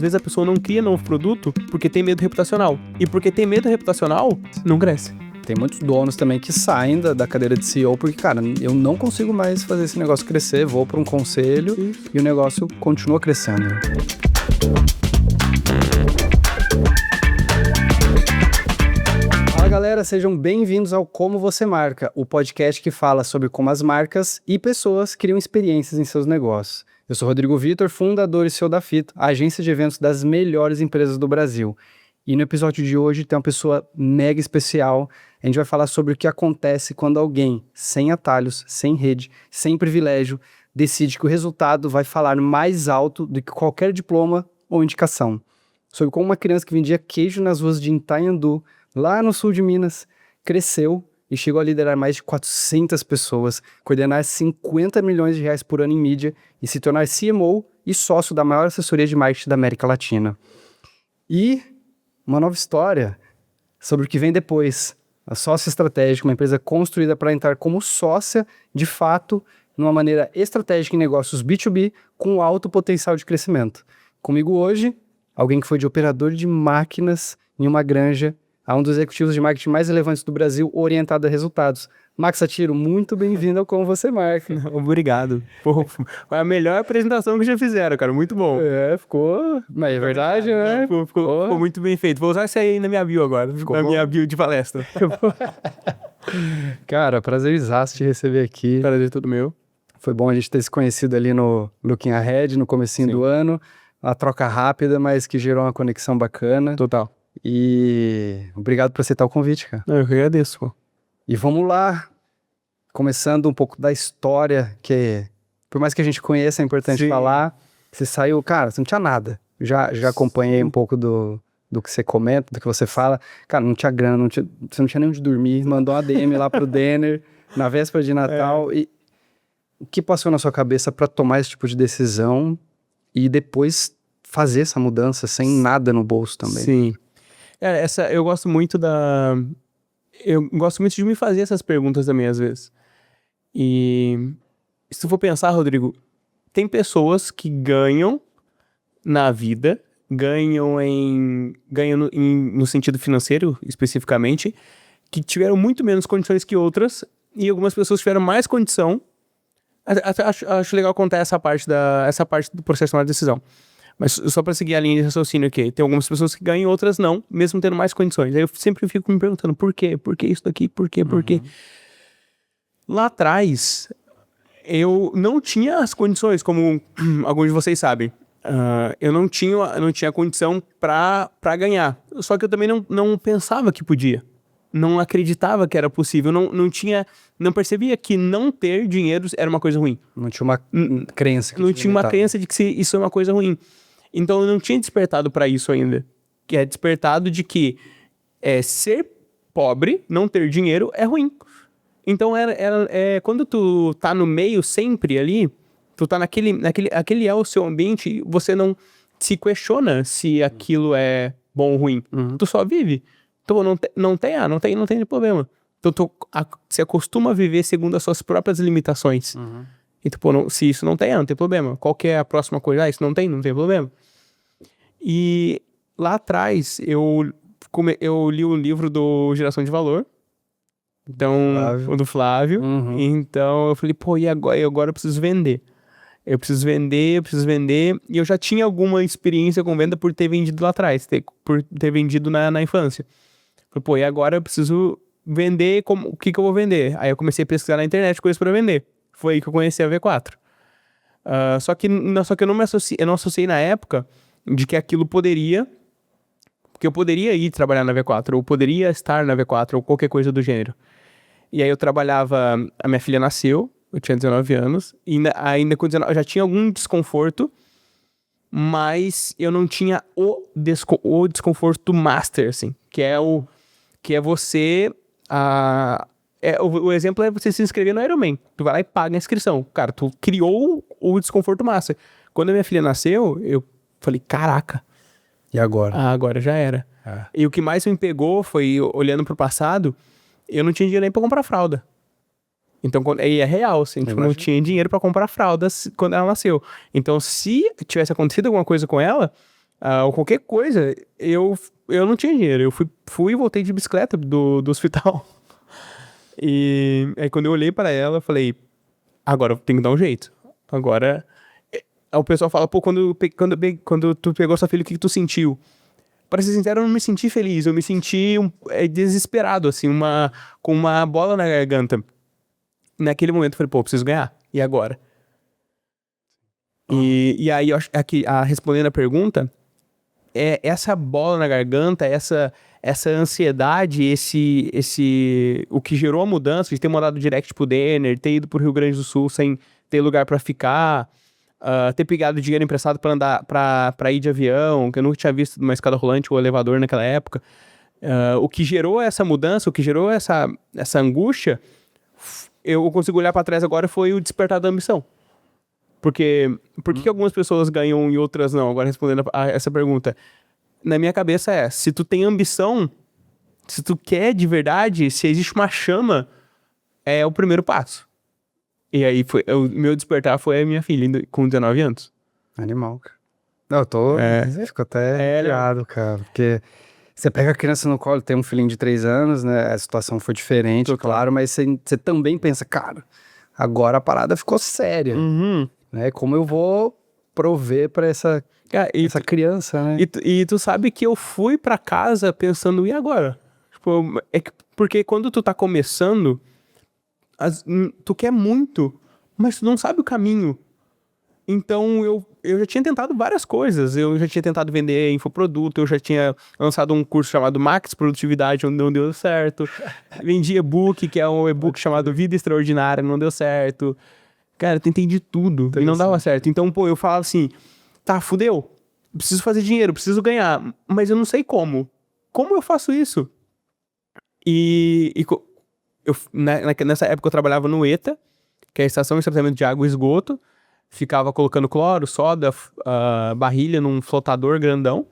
Às vezes a pessoa não cria novo produto porque tem medo reputacional. E porque tem medo reputacional, não cresce. Tem muitos donos também que saem da cadeira de CEO porque, cara, eu não consigo mais fazer esse negócio crescer, vou para um conselho e o negócio continua crescendo. Fala galera, sejam bem-vindos ao Como Você Marca, o podcast que fala sobre como as marcas e pessoas criam experiências em seus negócios. Eu sou Rodrigo Vitor, fundador e CEO da Fito, a agência de eventos das melhores empresas do Brasil. E no episódio de hoje tem uma pessoa mega especial. A gente vai falar sobre o que acontece quando alguém, sem atalhos, sem rede, sem privilégio, decide que o resultado vai falar mais alto do que qualquer diploma ou indicação. Sobre como uma criança que vendia queijo nas ruas de Itanhandu, lá no sul de Minas, cresceu e chegou a liderar mais de 400 pessoas, coordenar 50 milhões de reais por ano em mídia e se tornar CMO e sócio da maior assessoria de marketing da América Latina. E uma nova história sobre o que vem depois. A sócia estratégica, uma empresa construída para entrar como sócia, de fato, numa maneira estratégica em negócios B2B com alto potencial de crescimento. Comigo hoje, alguém que foi de operador de máquinas em uma granja a um dos executivos de marketing mais relevantes do Brasil, orientado a resultados. Max Satiro, muito bem-vindo ao Como Você Marca. Obrigado. Pô, foi a melhor apresentação que já fizeram, cara. Muito bom. Ficou... Mas é verdade, né? Ficou muito bem feito. Vou usar isso aí na minha bio agora. Na minha bio de palestra. Cara, prazerzaço te receber aqui. Prazer todo meu. Foi bom a gente ter se conhecido ali no Looking Ahead, no comecinho do ano. Uma troca rápida, mas que gerou uma conexão bacana. Total. E obrigado por aceitar o convite, cara. Eu que agradeço, pô. E vamos lá, começando um pouco da história, que por mais que a gente conheça, é importante falar. Você saiu, cara, você não tinha nada. Já acompanhei um pouco do que você comenta, do que você fala. Cara, não tinha grana, você não tinha nem onde dormir, mandou uma DM lá pro Denner, na véspera de Natal. E o que passou na sua cabeça para tomar esse tipo de decisão e depois fazer essa mudança sem nada no bolso também? Sim. Eu gosto muito Eu gosto muito de me fazer essas perguntas também, às vezes. E se tu for pensar, Rodrigo, tem pessoas que ganham na vida, ganham no sentido financeiro, especificamente, que tiveram muito menos condições que outras, e algumas pessoas tiveram mais condição. Acho legal contar essa parte do processo de tomar decisão. Mas só para seguir a linha de raciocínio aqui, tem algumas pessoas que ganham, outras não, mesmo tendo mais condições. Aí eu sempre fico me perguntando, por quê? Por que isso daqui? Por quê? Por quê? Lá atrás, eu não tinha as condições, como alguns de vocês sabem. Eu não tinha condição para ganhar. Só que eu também não pensava que podia. Não acreditava que era possível. Não percebia que não ter dinheiro era uma coisa ruim. Não tinha uma crença. Não tinha uma crença de que isso é uma coisa ruim. Então eu não tinha despertado para isso ainda. Que é despertado de que ser pobre, não ter dinheiro, é ruim. Então quando tu tá no meio sempre ali, tu tá aquele é o seu ambiente, você não se questiona se aquilo é bom ou ruim. Tu só vive. Então não tem problema. Então tu se acostuma a viver segundo as suas próprias limitações. Então, se isso não tem problema. Qual que é a próxima coisa? Isso não tem problema. E lá atrás, eu li o livro do Geração de Valor. Então, o do Flávio. Então, eu falei, e agora eu preciso vender. Eu preciso vender. E eu já tinha alguma experiência com venda por ter vendido lá atrás. Por ter vendido na infância. Falei, e agora eu preciso vender, o que eu vou vender? Aí eu comecei a pesquisar na internet coisas para vender. Foi aí que eu conheci a V4. Só que eu não associei na época de que aquilo poderia... Porque eu poderia ir trabalhar na V4, ou poderia estar na V4, ou qualquer coisa do gênero. E aí eu trabalhava... A minha filha nasceu, eu tinha 19 anos, e ainda com 19 eu já tinha algum desconforto, mas eu não tinha o desconforto master, assim, que é você... O exemplo é você se inscrever no Ironman. Tu vai lá e paga a inscrição. Cara, tu criou o desconforto massa. Quando a minha filha nasceu, eu falei, caraca. E agora? Agora já era. E o que mais me pegou foi, olhando pro passado, eu não tinha dinheiro nem pra comprar fralda. Então, é real, assim, tipo, não tinha dinheiro pra comprar fraldas quando ela nasceu. Então, se tivesse acontecido alguma coisa com ela, ou qualquer coisa, eu não tinha dinheiro. Eu fui e voltei de bicicleta do hospital. E aí quando eu olhei pra ela, eu falei, agora eu tenho que dar um jeito. Agora, o pessoal fala, pô, quando tu pegou sua filha, o que tu sentiu? Pra ser sincero, eu não me senti feliz, eu me senti desesperado, assim, com uma bola na garganta. Naquele momento eu falei, pô, eu preciso ganhar. E agora? E aí, eu acho que respondendo a pergunta, essa bola na garganta, essa ansiedade, o que gerou a mudança, de ter mandado direct pro Denner, ter ido pro Rio Grande do Sul sem ter lugar pra ficar, ter pegado dinheiro emprestado pra andar, pra ir de avião, que eu nunca tinha visto uma escada rolante ou elevador naquela época. O que gerou essa mudança, o que gerou essa angústia, eu consigo olhar pra trás agora, foi o despertar da ambição. Porque por que algumas pessoas ganham e outras não? Agora respondendo a essa pergunta. Na minha cabeça se tu tem ambição, se tu quer de verdade, se existe uma chama, é o primeiro passo. E aí, o meu despertar foi a minha filha, com 19 anos. Animal, cara. Não, eu fico até irado, cara, porque você pega a criança no colo, tem um filhinho de 3 anos, né, a situação foi diferente, claro, mas você também pensa, cara, agora a parada ficou séria, né, como eu vou prover pra essa criança, né? E tu sabe que eu fui pra casa pensando, e agora? Tipo, porque quando tu tá começando, tu quer muito, mas tu não sabe o caminho. Então eu já tinha tentado várias coisas. Eu já tinha tentado vender infoproduto, eu já tinha lançado um curso chamado Max Produtividade, onde não deu certo. Vendi e-book, que é um e-book chamado Vida Extraordinária, não deu certo. Cara, eu tentei de tudo e não dava certo. Então, pô, eu falava assim, tá, fudeu. Preciso fazer dinheiro, preciso ganhar, mas eu não sei como. Como eu faço isso? Nessa época eu trabalhava no ETA, que é a Estação de Tratamento de Água e Esgoto. Ficava colocando cloro, soda, barrilha num flotador grandão.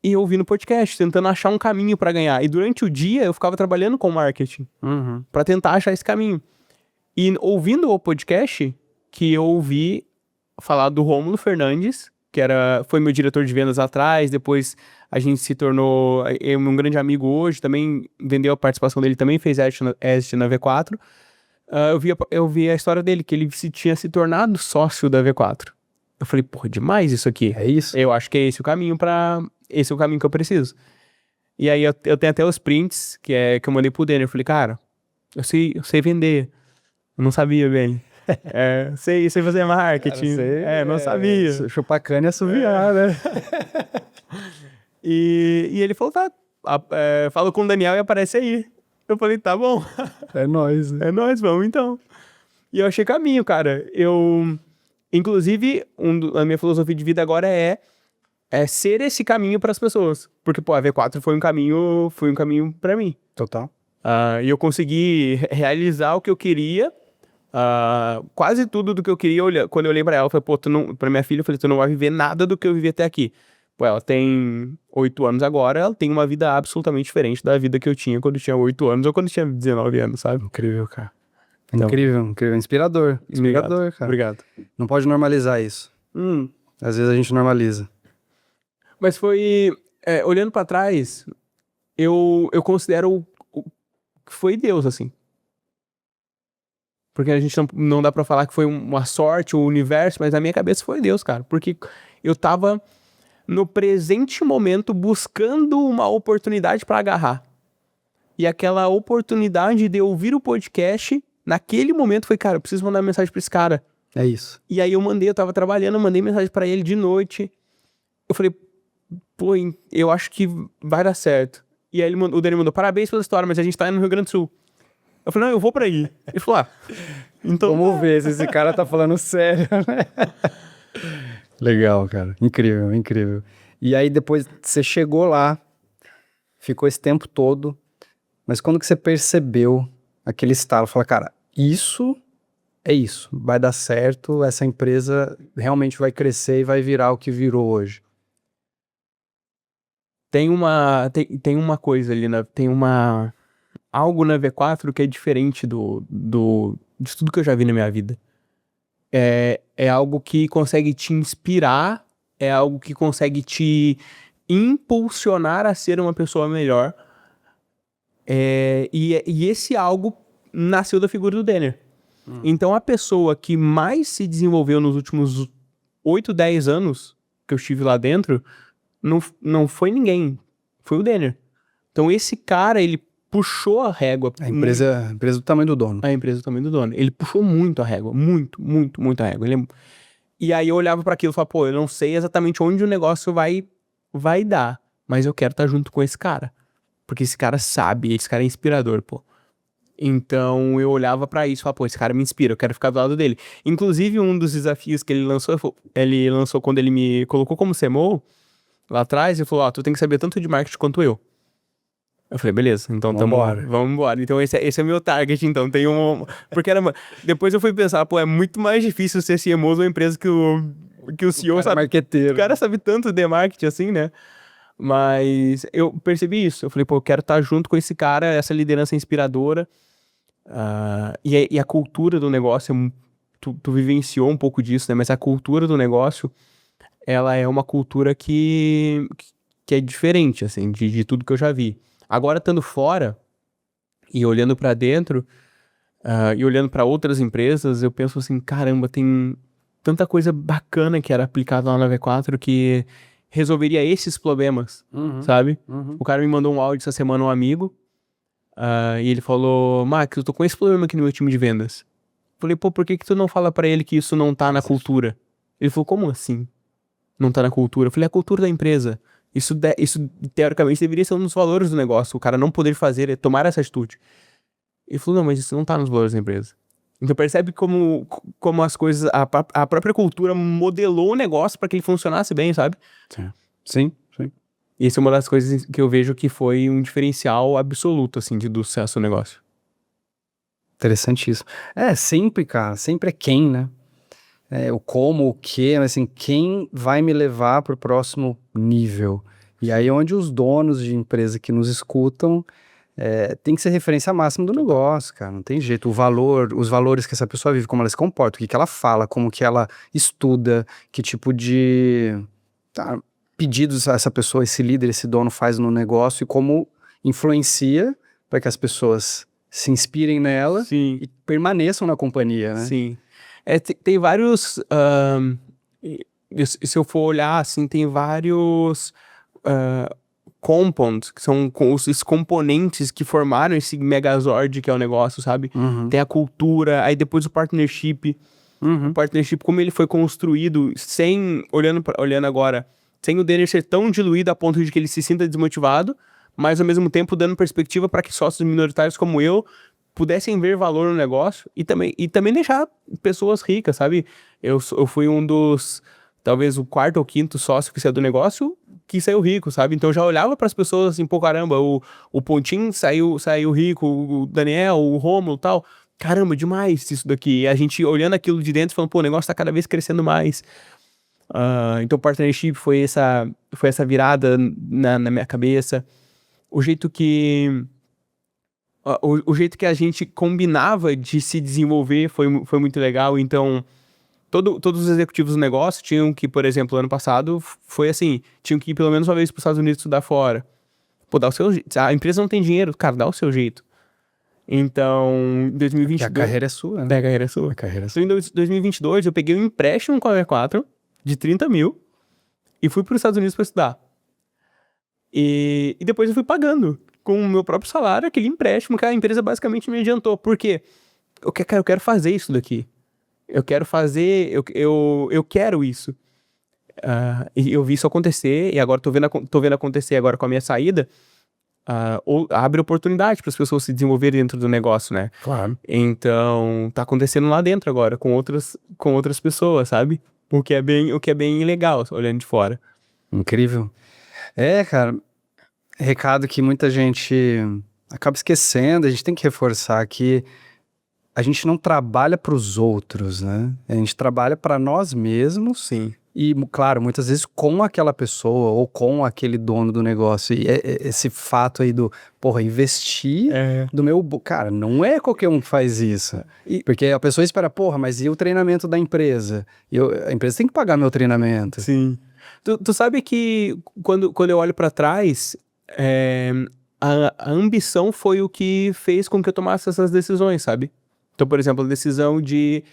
E ouvindo podcast, tentando achar um caminho pra ganhar. E durante o dia eu ficava trabalhando com marketing, pra tentar achar esse caminho. E ouvindo o podcast, que eu ouvi falar do Rômulo Fernandes, que foi meu diretor de vendas atrás, depois a gente se tornou um grande amigo hoje, também vendeu a participação dele, também fez exit na V4. Eu vi a história dele, que ele tinha se tornado sócio da V4. Eu falei, porra, demais isso aqui. É isso? Eu acho que é esse o caminho esse é o caminho que eu preciso. E aí eu tenho até os prints, que eu mandei pro Denner. Eu falei, cara, eu sei vender. Eu não sabia, bem. Sei fazer marketing. Não sabia. Chupar cana e assoviar, né? E ele falou, tá, fala com o Daniel e aparece aí. Eu falei, tá bom. É nóis. É nóis, vamos então. E eu achei caminho, cara. Inclusive, a minha filosofia de vida agora é ser esse caminho pras pessoas. Porque, pô, a V4 foi um caminho pra mim. Total. E eu consegui realizar o que eu queria. Quase tudo do que eu queria, quando eu olhei pra ela, eu falei, pô, pra minha filha, eu falei, tu não vai viver nada do que eu vivi até aqui. Pô, ela tem 8 anos agora, ela tem uma vida absolutamente diferente da vida que eu tinha quando eu tinha 8 anos ou quando eu tinha 19 anos, sabe? Incrível, cara. Então, incrível. Inspirador. Inspirador, cara. Obrigado. Não pode normalizar isso. Às vezes a gente normaliza. Mas olhando pra trás, eu considero que foi Deus, assim. Porque a gente não dá pra falar que foi uma sorte, o universo, mas na minha cabeça foi Deus, cara. Porque eu tava no presente momento buscando uma oportunidade pra agarrar. E aquela oportunidade de ouvir o podcast, naquele momento foi, cara, eu preciso mandar mensagem pra esse cara. É isso. E aí eu tava trabalhando, eu mandei mensagem pra ele de noite. Eu falei, pô, eu acho que vai dar certo. E aí o Dani mandou, parabéns pela história, mas a gente tá no Rio Grande do Sul. Eu falei, não, eu vou pra aí. Ele falou, então... Vamos ver se esse cara tá falando sério, né? Legal, cara. Incrível, incrível. E aí depois você chegou lá, ficou esse tempo todo, mas quando que você percebeu aquele estalo, falou, cara, isso é isso, vai dar certo, essa empresa realmente vai crescer e vai virar o que virou hoje? Tem uma coisa ali, algo na V4 que é diferente de tudo que eu já vi na minha vida. É algo que consegue te inspirar é algo que consegue te impulsionar a ser uma pessoa melhor. E esse algo nasceu da figura do Denner. Então, a pessoa que mais se desenvolveu nos últimos 8, 10 anos que eu estive lá dentro, não foi ninguém, foi o Denner. Então, esse cara, ele puxou a régua. A empresa do tamanho do dono. A empresa do tamanho do dono. Ele puxou muito a régua, muito a régua. E aí eu olhava pra aquilo e falava, pô, eu não sei exatamente onde o negócio vai dar, mas eu quero estar junto com esse cara. Porque esse cara sabe, esse cara é inspirador, pô. Então eu olhava pra isso e falava, pô, esse cara me inspira, eu quero ficar do lado dele. Inclusive, um dos desafios que ele lançou quando ele me colocou como CMO, lá atrás, ele falou, ó, tu tem que saber tanto de marketing quanto eu. Eu falei, beleza, então vamos embora. Então esse é meu target, então tem porque depois eu fui pensar, pô, é muito mais difícil ser CMO de uma empresa que o CEO sabe. Marqueteiro. O cara sabe tanto de marketing assim, né? Mas eu percebi isso. Eu falei, pô, eu quero estar junto com esse cara, essa liderança inspiradora. E a cultura do negócio, tu vivenciou um pouco disso, né? Mas a cultura do negócio, ela é uma cultura que é diferente, assim, de tudo que eu já vi. Agora, estando fora e olhando pra dentro, e olhando pra outras empresas, eu penso assim, caramba, tem tanta coisa bacana que era aplicada lá na V4 que resolveria esses problemas, sabe? O cara me mandou um áudio essa semana, um amigo, e ele falou, Max, eu tô com esse problema aqui no meu time de vendas. Falei, pô, por que tu não fala pra ele que isso não tá na cultura? Ele falou, como assim? Não tá na cultura? Eu falei, é a cultura da empresa. Isso teoricamente deveria ser um dos valores do negócio, o cara não poder fazer, tomar essa atitude. Ele falou, não, mas isso não tá nos valores da empresa. Então percebe como as coisas, a própria cultura modelou o negócio pra que ele funcionasse bem, sabe? Sim. E isso é uma das coisas que eu vejo que foi um diferencial absoluto, assim, do sucesso do negócio. Interessantíssimo. Sempre, cara, sempre é quem, né? O como, o que, assim, quem vai me levar pro próximo nível. E aí onde os donos de empresa que nos escutam tem que ser referência máxima do negócio, cara, não tem jeito. Os valores que essa pessoa vive, como ela se comporta, o que ela fala, como que ela estuda, que tipo de pedidos essa pessoa, esse líder, esse dono faz no negócio e como influencia para que as pessoas se inspirem nela Sim. e permaneçam na companhia, né? Sim. Tem vários... se eu for olhar, assim, tem vários compounds, que são esses componentes que formaram esse megazord que é o negócio, sabe? Tem a cultura, aí depois o partnership. O partnership, como ele foi construído, olhando agora, sem o Denner ser tão diluído a ponto de que ele se sinta desmotivado, mas ao mesmo tempo dando perspectiva para que sócios minoritários como eu pudessem ver valor no negócio e também deixar pessoas ricas, sabe? Eu fui um dos, talvez o 4º ou 5º sócio que saiu do negócio que saiu rico, sabe? Então eu já olhava para as pessoas assim, pô, caramba, o Pontinho saiu rico, o Daniel, o Rômulo e tal. Caramba, demais isso daqui. E a gente olhando aquilo de dentro falando, pô, o negócio tá cada vez crescendo mais. Então o partnership foi essa virada na minha cabeça. O jeito que a gente combinava de se desenvolver foi muito legal. Então, todos os executivos do negócio tinham que, por exemplo, ano passado, foi assim, tinham que ir pelo menos uma vez para os Estados Unidos estudar fora. Pô, dá o seu jeito. A empresa não tem dinheiro, cara, dá o seu jeito. Então, em 2022... a carreira é sua, né? A carreira é sua. Então, em 2022, eu peguei um empréstimo com a V4 de 30 mil e fui para os Estados Unidos para estudar. E depois eu fui pagando com o meu próprio salário aquele empréstimo que a empresa basicamente me adiantou. Por quê? Eu quero fazer isso daqui. Eu quero fazer... Eu quero isso. E eu vi isso acontecer e agora tô vendo acontecer agora com a minha saída. Abre oportunidade para as pessoas se desenvolverem dentro do negócio, né? Claro. Então, tá acontecendo lá dentro agora, com outras pessoas, sabe? O que é bem legal, olhando de fora. Incrível. Cara, recado que muita gente acaba esquecendo, a gente tem que reforçar que a gente não trabalha para os outros, né? A gente trabalha para nós mesmos. Sim. E, claro, muitas vezes com aquela pessoa ou com aquele dono do negócio. E esse fato aí investir do meu... Cara, não é qualquer um que faz isso. Porque a pessoa espera, mas e o treinamento da empresa? A empresa tem que pagar meu treinamento. Sim. Tu sabe que quando eu olho pra trás, a ambição foi o que fez com que eu tomasse essas decisões, sabe? Então, por exemplo, a decisão de...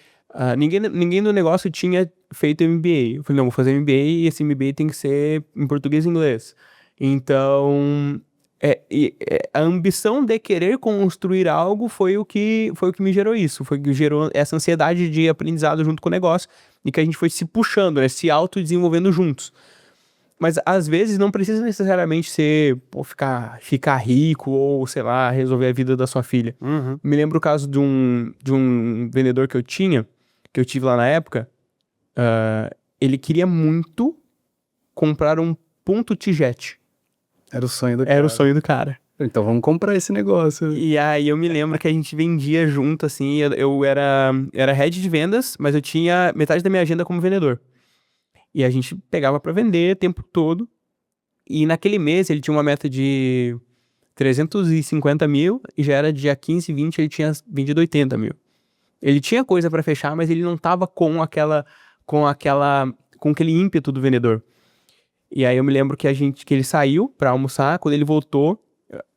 ninguém no negócio tinha feito MBA. Eu falei, não, vou fazer MBA e esse MBA tem que ser em português e inglês. Então, a ambição de querer construir algo foi o que me gerou isso. Foi o que gerou essa ansiedade de aprendizado junto com o negócio e que a gente foi se puxando, né? Se autodesenvolvendo juntos. Mas às vezes não precisa necessariamente ser, ficar rico ou, sei lá, resolver a vida da sua filha. Uhum. Me lembro o caso de um vendedor que eu tive lá na época. Ele queria muito comprar um ponto T-Jet. Era o sonho do Era o sonho do cara. Então vamos comprar esse negócio. E aí eu me lembro que a gente vendia junto, assim, eu era head de vendas, mas eu tinha metade da minha agenda como vendedor. E a gente pegava pra vender o tempo todo. E naquele mês ele tinha uma meta de 350 mil e já era dia 15, 20, ele tinha vendido 80 mil. Ele tinha coisa pra fechar, mas ele não tava com aquele ímpeto do vendedor. E aí eu me lembro que ele saiu pra almoçar, quando ele voltou,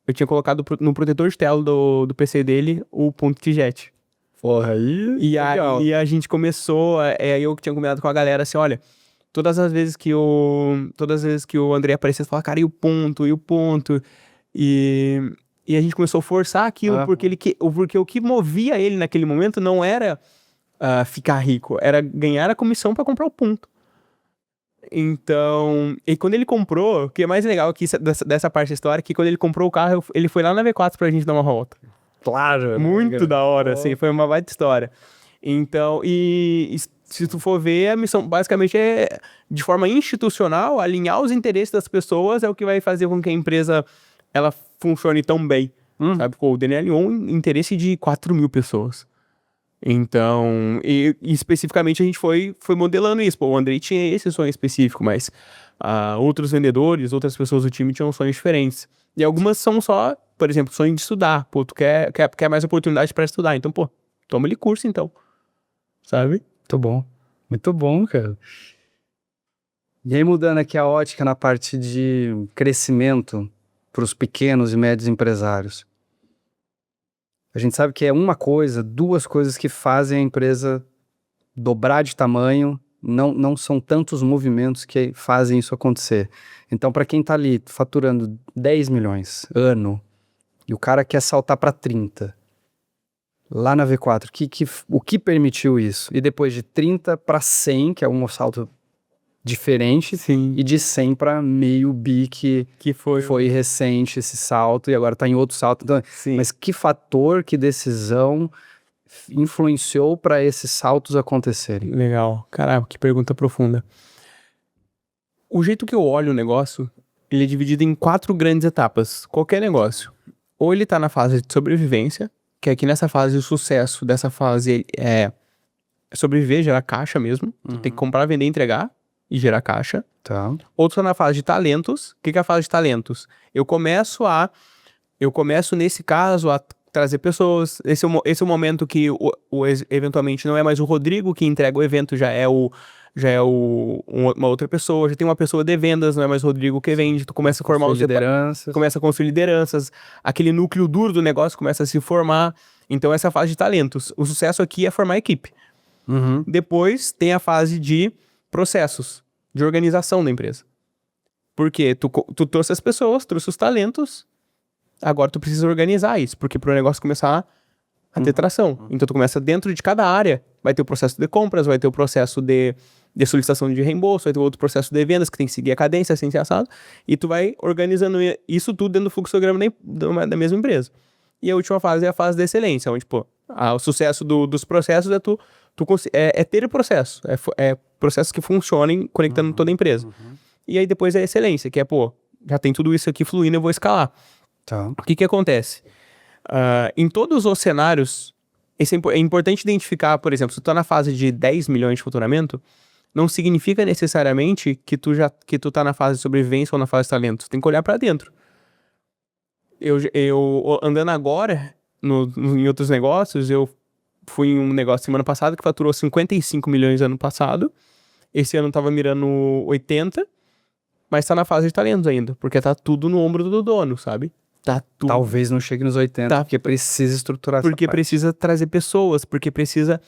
eu tinha colocado no protetor de tela do PC dele o ponto T-Jet. Porra, aí... E aí a gente começou, aí eu tinha combinado com a galera assim, olha, todas as vezes que o André aparecia, você falava, cara, e o ponto? E a gente começou a forçar aquilo, porque o que movia ele naquele momento não era ficar rico, era ganhar a comissão pra comprar o ponto. Então, e quando ele comprou, o que é mais legal aqui dessa parte da história, é que quando ele comprou o carro, ele foi lá na V4 pra gente dar uma volta. Claro. Muito da hora, assim, foi uma baita história. Então, e se tu for ver, a missão basicamente é, de forma institucional, alinhar os interesses das pessoas é o que vai fazer com que a empresa, ela funcione tão bem, sabe? O Daniel alinhou um interesse de 4 mil pessoas. Então, e especificamente a gente foi modelando isso. Pô, o Andrei tinha esse sonho específico, mas outros vendedores, outras pessoas do time tinham sonhos diferentes. E algumas são só, por exemplo, sonho de estudar. Pô, tu quer mais oportunidade para estudar. Então, pô, toma ele curso então. Sabe? Muito bom, cara. E aí, mudando aqui a ótica na parte de crescimento para os pequenos e médios empresários. A gente sabe que é duas coisas que fazem a empresa dobrar de tamanho, não são tantos movimentos que fazem isso acontecer. Então, para quem está ali faturando 10 milhões ano, e o cara quer saltar para 30, lá na V4, o que permitiu isso? E depois de 30 para 100, que é um salto diferente, Sim. E de 100 para meio bi, que foi recente esse salto, e agora está em outro salto. Então, mas que fator, que decisão influenciou para esses saltos acontecerem? Legal. Caraca, que pergunta profunda. O jeito que eu olho o negócio, ele é dividido em 4 grandes etapas. Qualquer negócio. Ou ele tá na fase de sobrevivência, que aqui nessa fase o sucesso dessa fase é sobreviver, gerar caixa mesmo. Tem que comprar, vender, entregar e gerar caixa. Tá. Ou tu tá na fase de talentos. O que é a fase de talentos? Eu começo nesse caso a trazer pessoas. Esse é o momento que eventualmente não é mais o Rodrigo que entrega o evento, já é uma outra pessoa, já tem uma pessoa de vendas, não é mais o Rodrigo que vende, tu começa a formar os lideranças. Começa a construir lideranças, aquele núcleo duro do negócio começa a se formar. Então essa é a fase de talentos. O sucesso aqui é formar a equipe. Depois tem a fase de processos, de organização da empresa. Porque tu trouxe as pessoas, trouxe os talentos, agora tu precisa organizar isso, porque para o negócio começar a ter tração. Então tu começa dentro de cada área, vai ter o processo de compras, vai ter o processo de solicitação de reembolso, vai ter outro processo de vendas que tem que seguir a cadência, assim, assado, e tu vai organizando isso tudo dentro do fluxograma da mesma empresa. E a última fase é a fase de excelência, onde, o sucesso dos processos é ter processo, é processos que funcionem conectando toda a empresa. E aí depois é a excelência, que é, já tem tudo isso aqui fluindo, eu vou escalar. Tá. O que acontece? Em todos os cenários, é importante identificar, por exemplo, se tu tá na fase de 10 milhões de faturamento, não significa necessariamente que tu tá na fase de sobrevivência ou na fase de talento. Tu tem que olhar pra dentro. Eu andando agora em outros negócios, eu fui em um negócio semana passada que faturou 55 milhões ano passado Esse ano tava mirando 80, mas tá na fase de talentos ainda, porque tá tudo no ombro do dono, sabe? Tá tudo. Talvez não chegue nos 80, Tá. porque precisa estruturar essa Porque parte. precisa trazer pessoas, porque precisa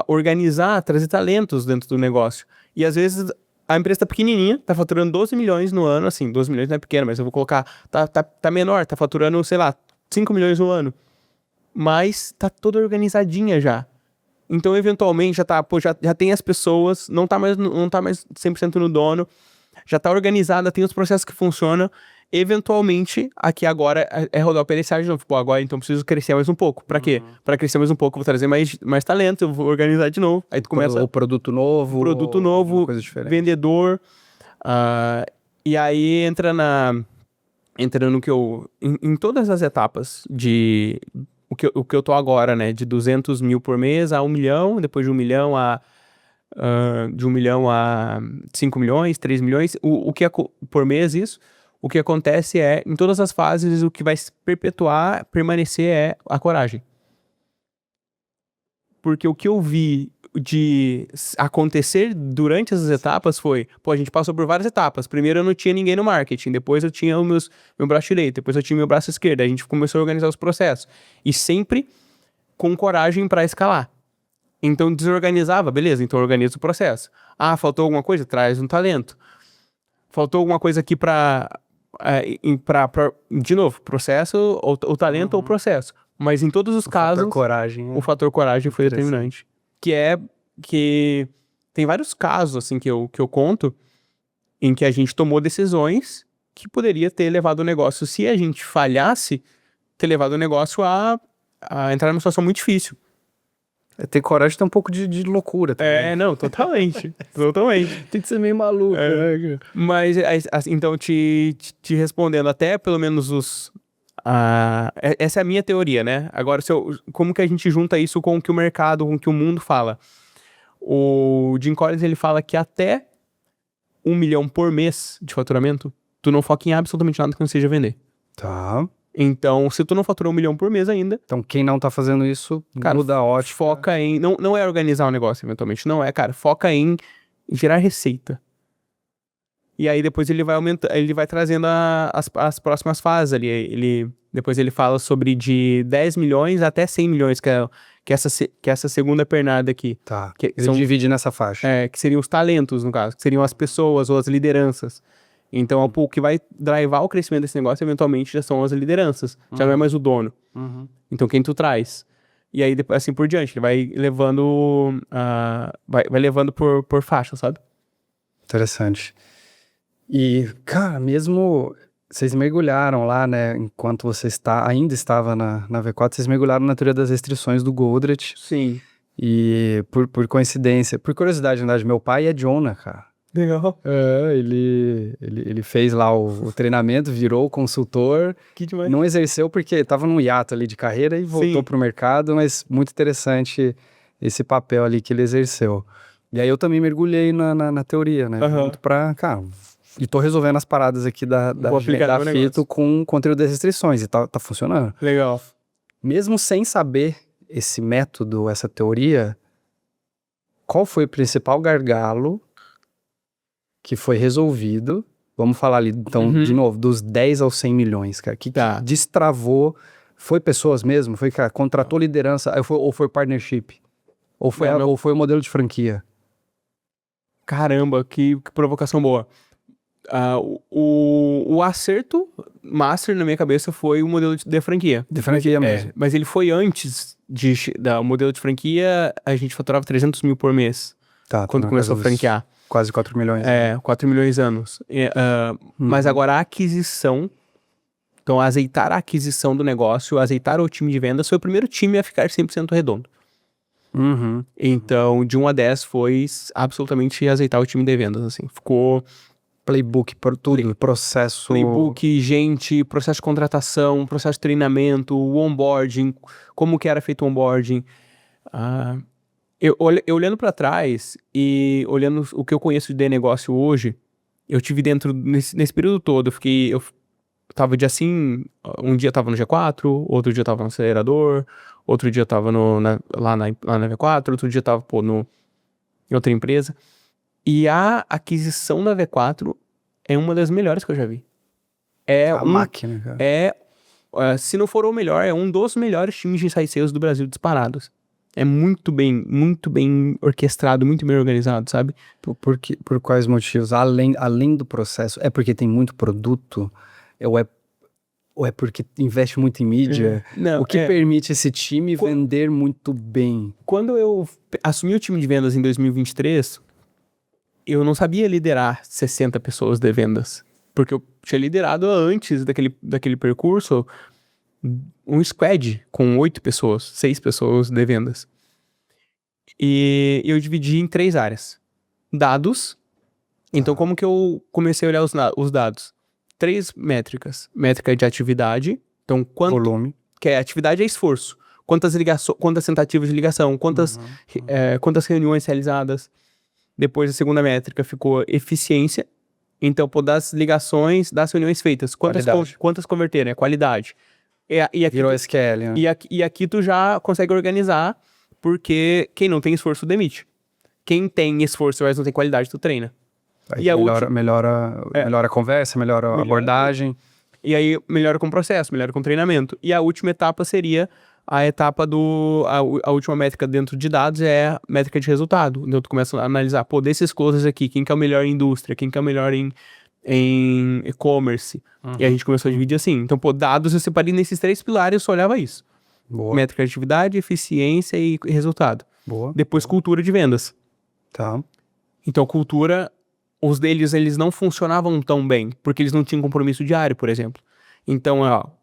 organizar, trazer talentos dentro do negócio. E às vezes a empresa tá pequenininha, tá faturando 12 milhões no ano, assim, 12 milhões não é pequeno, mas eu vou colocar, tá menor, tá faturando, sei lá, 5 milhões no ano. Mas tá toda organizadinha já. Então, eventualmente, já tem as pessoas, não tá mais 100% no dono, já tá organizada, tem os processos que funcionam. Eventualmente, aqui agora é rodar o PDCA de novo. Pô, agora então preciso crescer mais um pouco. Pra quê? Pra crescer mais um pouco, eu vou trazer mais talento, eu vou organizar de novo. Aí tu começa... O produto novo. Produto ou novo, alguma coisa diferente. vendedor. E aí entra no que eu... Em todas as etapas de... O que eu tô agora, né? De 200 mil por mês a 1 milhão, depois de 1 milhão de 1 milhão a 5 milhões, 3 milhões. O que é por mês isso? O que acontece é, em todas as fases, o que vai se perpetuar, permanecer é a coragem. Porque o que eu vi de acontecer durante essas etapas foi, pô, a gente passou por várias etapas. Primeiro eu não tinha ninguém no marketing, depois eu tinha meu braço direito, depois eu tinha meu braço esquerdo, aí a gente começou a organizar os processos. E sempre com coragem para escalar. Então desorganizava, beleza, então organiza o processo. Ah, faltou alguma coisa? Traz um talento. Faltou alguma coisa aqui de novo, processo, ou talento ou processo. Mas em todos os casos, Coragem. o fator coragem foi Interessante. determinante. Que tem vários casos, assim, que eu conto, em que a gente tomou decisões que poderia ter levado o negócio, se a gente falhasse, ter levado o negócio a entrar numa situação muito difícil. Ter coragem tem um pouco de loucura também. Não, totalmente. Totalmente. Tem que ser meio maluco, É. né? Mas, assim, então, te respondendo até pelo menos essa é a minha teoria, né? Agora, como que a gente junta isso com o que o mercado, com o que o mundo fala? O Jim Collins, ele fala que até 1 milhão por mês de faturamento, tu não foca em absolutamente nada que não seja vender. Tá. Então, se tu não faturou 1 milhão por mês ainda, Então, quem não tá fazendo isso, cara, muda a ótica. foca em... Não é organizar o negócio, eventualmente. Não é, cara. Foca em gerar receita. E aí depois ele vai aumentando, ele vai trazendo as próximas fases ali. Depois ele fala sobre de 10 milhões até 100 milhões, que é essa segunda pernada aqui. Tá. Que Ele divide nessa faixa. que seriam os talentos, no caso. Que seriam as pessoas ou as lideranças. Então, o que vai drivar o crescimento desse negócio, eventualmente, já são as lideranças. Já não é mais o dono. Então, quem tu traz? E aí, depois, assim por diante. Ele vai levando, vai levando por faixa, sabe? Interessante. E, cara, mesmo vocês mergulharam lá, né, enquanto você ainda estava na V4, vocês mergulharam na teoria das restrições do Goldratt. Sim. E, por coincidência, por curiosidade, na verdade, meu pai é Jonah, cara. Legal. Ele fez lá o treinamento, virou consultor, Que demais. não exerceu porque estava num hiato ali de carreira e voltou Sim. pro mercado, mas muito interessante esse papel ali que ele exerceu. E aí eu também mergulhei na teoria, né, junto pra, cara, e tô resolvendo as paradas aqui da Vou aplicar no Fito negócio. com conteúdo das restrições e tá funcionando. Legal. Mesmo sem saber esse método, essa teoria, qual foi o principal gargalo que foi resolvido? Vamos falar ali, então, de novo, dos 10 aos 100 milhões, cara. Que destravou? Foi pessoas mesmo? Foi, cara, contratou liderança? Ou foi partnership? Ou foi o modelo de franquia? Caramba, que provocação boa. O acerto master na minha cabeça foi o modelo de franquia. De franquia mesmo. Mas ele foi antes do modelo de franquia, a gente faturava 300 mil por mês. Tá, Quando começou a franquear. Quase 4 milhões. 4 milhões anos. Mas agora a aquisição, então azeitar a aquisição do negócio, azeitar o time de vendas, foi o primeiro time a ficar 100% redondo. Então, de 1 a 10 foi absolutamente azeitar o time de vendas, assim. Ficou... Playbook, por tudo, processo... Playbook, gente, processo de contratação, processo de treinamento, o onboarding, como que era feito o onboarding. Eu olhando para trás e olhando o que eu conheço de negócio hoje, eu tive dentro, nesse período todo, eu tava de assim, um dia eu tava no G4, outro dia eu tava no acelerador, outro dia eu tava lá na V4, outro dia eu tava, em outra empresa. E a aquisição da V4 é uma das melhores que eu já vi. É A máquina, cara. Se não for o melhor, é um dos melhores times de inside sales do Brasil disparados. É muito bem orquestrado, muito bem organizado, sabe? Por quais motivos? Além do processo, é porque tem muito produto? Ou é porque investe muito em mídia? Não, O que permite esse time vender muito bem? Quando eu assumi o time de vendas em 2023, eu não sabia liderar 60 pessoas de vendas. Porque eu tinha liderado antes daquele percurso um squad com 8 pessoas, 6 pessoas de vendas. E eu dividi em 3 áreas. Dados. Então, como que eu comecei a olhar os dados? 3 métricas. Métrica de atividade. Então, Volume. Que atividade é esforço. Quantas tentativas de ligação, quantas reuniões realizadas. Depois, a segunda métrica ficou eficiência. Então, das ligações, das reuniões feitas. Quantas converteram? É qualidade. E aqui Virou SQL, né? E aqui tu já consegue organizar, porque quem não tem esforço demite. Quem tem esforço, mas não tem qualidade, tu treina. Aí E a melhora a conversa, melhora a abordagem. E aí melhora com o processo, melhora com o treinamento. E a última etapa seria a etapa a última métrica dentro de dados é a métrica de resultado. Então tu começa a analisar, desses closers aqui, quem que é o melhor em indústria, quem que é o melhor em e-commerce. E a gente começou a dividir assim. Então, dados eu separei nesses 3 pilares, eu só olhava isso. Boa. Métrica de atividade, eficiência e resultado. Boa. Depois, cultura de vendas. Tá. Então, cultura, os deles, eles não funcionavam tão bem, porque eles não tinham compromisso diário, por exemplo. Então,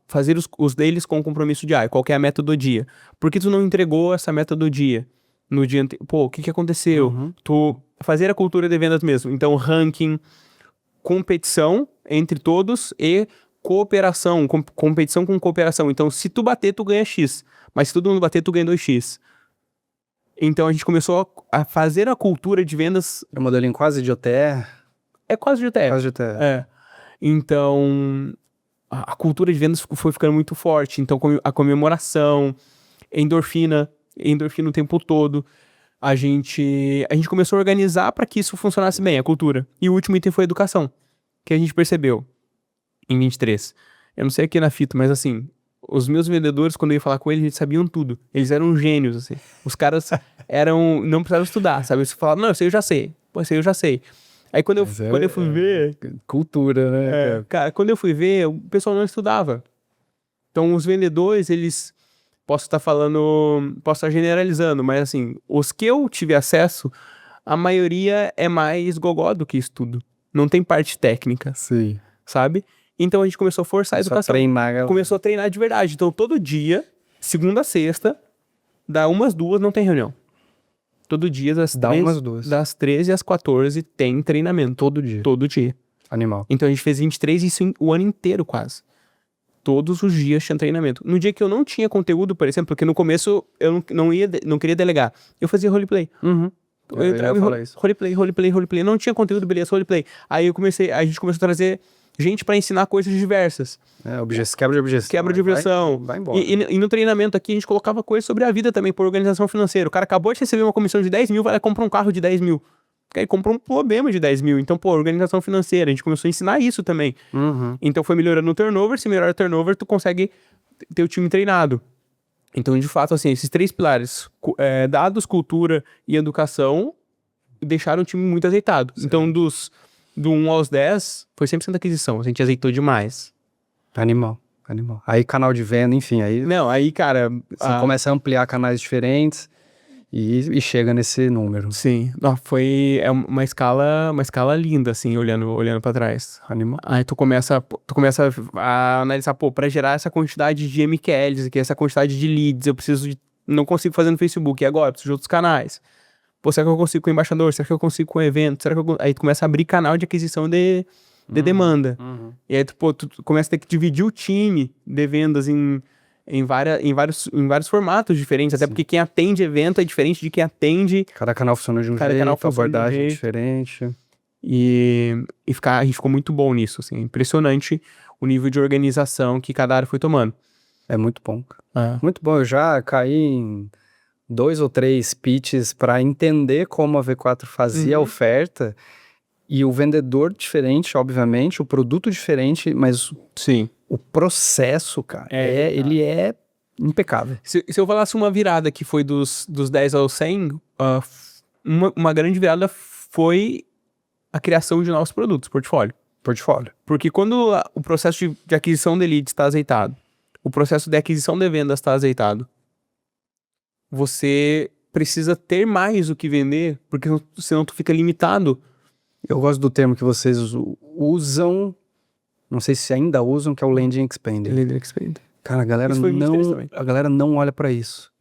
fazer os deles com compromisso diário. Qual que é a meta do dia? Por que tu não entregou essa meta do dia? No dia anterior? O que aconteceu? Tu fazer a cultura de vendas mesmo. Então, ranking, competição entre todos e cooperação. Competição com cooperação. Então, se tu bater, tu ganha X. Mas se todo mundo bater, tu ganha 2X. Então, a gente começou a fazer a cultura de vendas... É um modelinho quase de OTR? É quase de OTR. Quase de OTR. É. Então, a cultura de vendas foi ficando muito forte. Então, a comemoração, endorfina o tempo todo. A gente começou a organizar para que isso funcionasse bem, a cultura. E o último item foi a educação, que a gente percebeu em 23. Eu não sei aqui na fita, mas assim, os meus vendedores, quando eu ia falar com eles, eles sabiam tudo. Eles eram gênios, assim. Os caras não precisavam estudar, sabe? Eles falavam, não, isso aí eu já sei. Pô, isso aí eu já sei. Aí quando eu fui ver... Cultura, né? Cara, quando eu fui ver, o pessoal não estudava. Então, os vendedores, eles... Posso estar generalizando, mas assim, os que eu tive acesso, a maioria é mais gogó do que estudo. Não tem parte técnica. Sim. Sabe? Então a gente começou a forçar a educação. Começou a treinar de verdade. Então todo dia, segunda a sexta, dá 1-2, não tem reunião. Todo dia, das 13 às 14, tem treinamento. Todo dia. Todo dia. Animal. Então a gente fez 23 isso o ano inteiro quase. Todos os dias tinha treinamento. No dia que eu não tinha conteúdo, por exemplo, porque no começo eu não queria delegar, eu fazia roleplay. Roleplay. Não tinha conteúdo, beleza, roleplay. Aí a gente começou a trazer gente pra ensinar coisas diversas. Quebra de objeção. Quebra de objeção. Vai embora. E no treinamento aqui a gente colocava coisas sobre a vida também, por organização financeira. O cara acabou de receber uma comissão de 10 mil, vai lá comprar um carro de 10 mil. Ele comprou um problema de 10 mil. Então, organização financeira. A gente começou a ensinar isso também. Então, foi melhorando o turnover. Se melhora o turnover, tu consegue ter o time treinado. Então, de fato, assim, esses 3 pilares, dados, cultura e educação, deixaram o time muito azeitado. Sim. Então, do 1 aos 10, foi 100% aquisição. A gente azeitou demais. Animal. Aí, canal de venda, enfim. Aí, cara... Você começa a ampliar canais diferentes... E chega nesse número. Sim. Foi uma escala linda, assim, olhando pra trás. Animal. Aí tu começa a analisar, pra gerar essa quantidade de MQLs aqui, essa quantidade de leads, não consigo fazer no Facebook, e agora? Preciso de outros canais. Será que eu consigo com o embaixador? Será que eu consigo com o evento? Aí tu começa a abrir canal de aquisição de demanda. E aí tu começa a ter que dividir o time de vendas em vários formatos diferentes, até porque quem atende evento é diferente de quem atende... Cada canal funciona de um jeito, a abordagem é diferente. E a gente ficou muito bom nisso, assim, impressionante o nível de organização que cada área foi tomando. É muito bom. Muito bom, eu já caí 2 ou 3 pitches para entender como a V4 fazia a oferta, e o vendedor diferente, obviamente, o produto diferente, mas Sim. o processo, cara, ele é impecável. Se eu falasse uma virada que foi dos 10 aos 100, uma grande virada foi a criação de novos produtos, portfólio. Porque quando o processo de aquisição de leads está azeitado, o processo de aquisição de vendas está azeitado, você precisa ter mais o que vender, porque senão tu fica limitado. Eu gosto do termo que vocês usam, não sei se ainda usam, que é o Landing Expander. Cara, a galera não olha pra isso.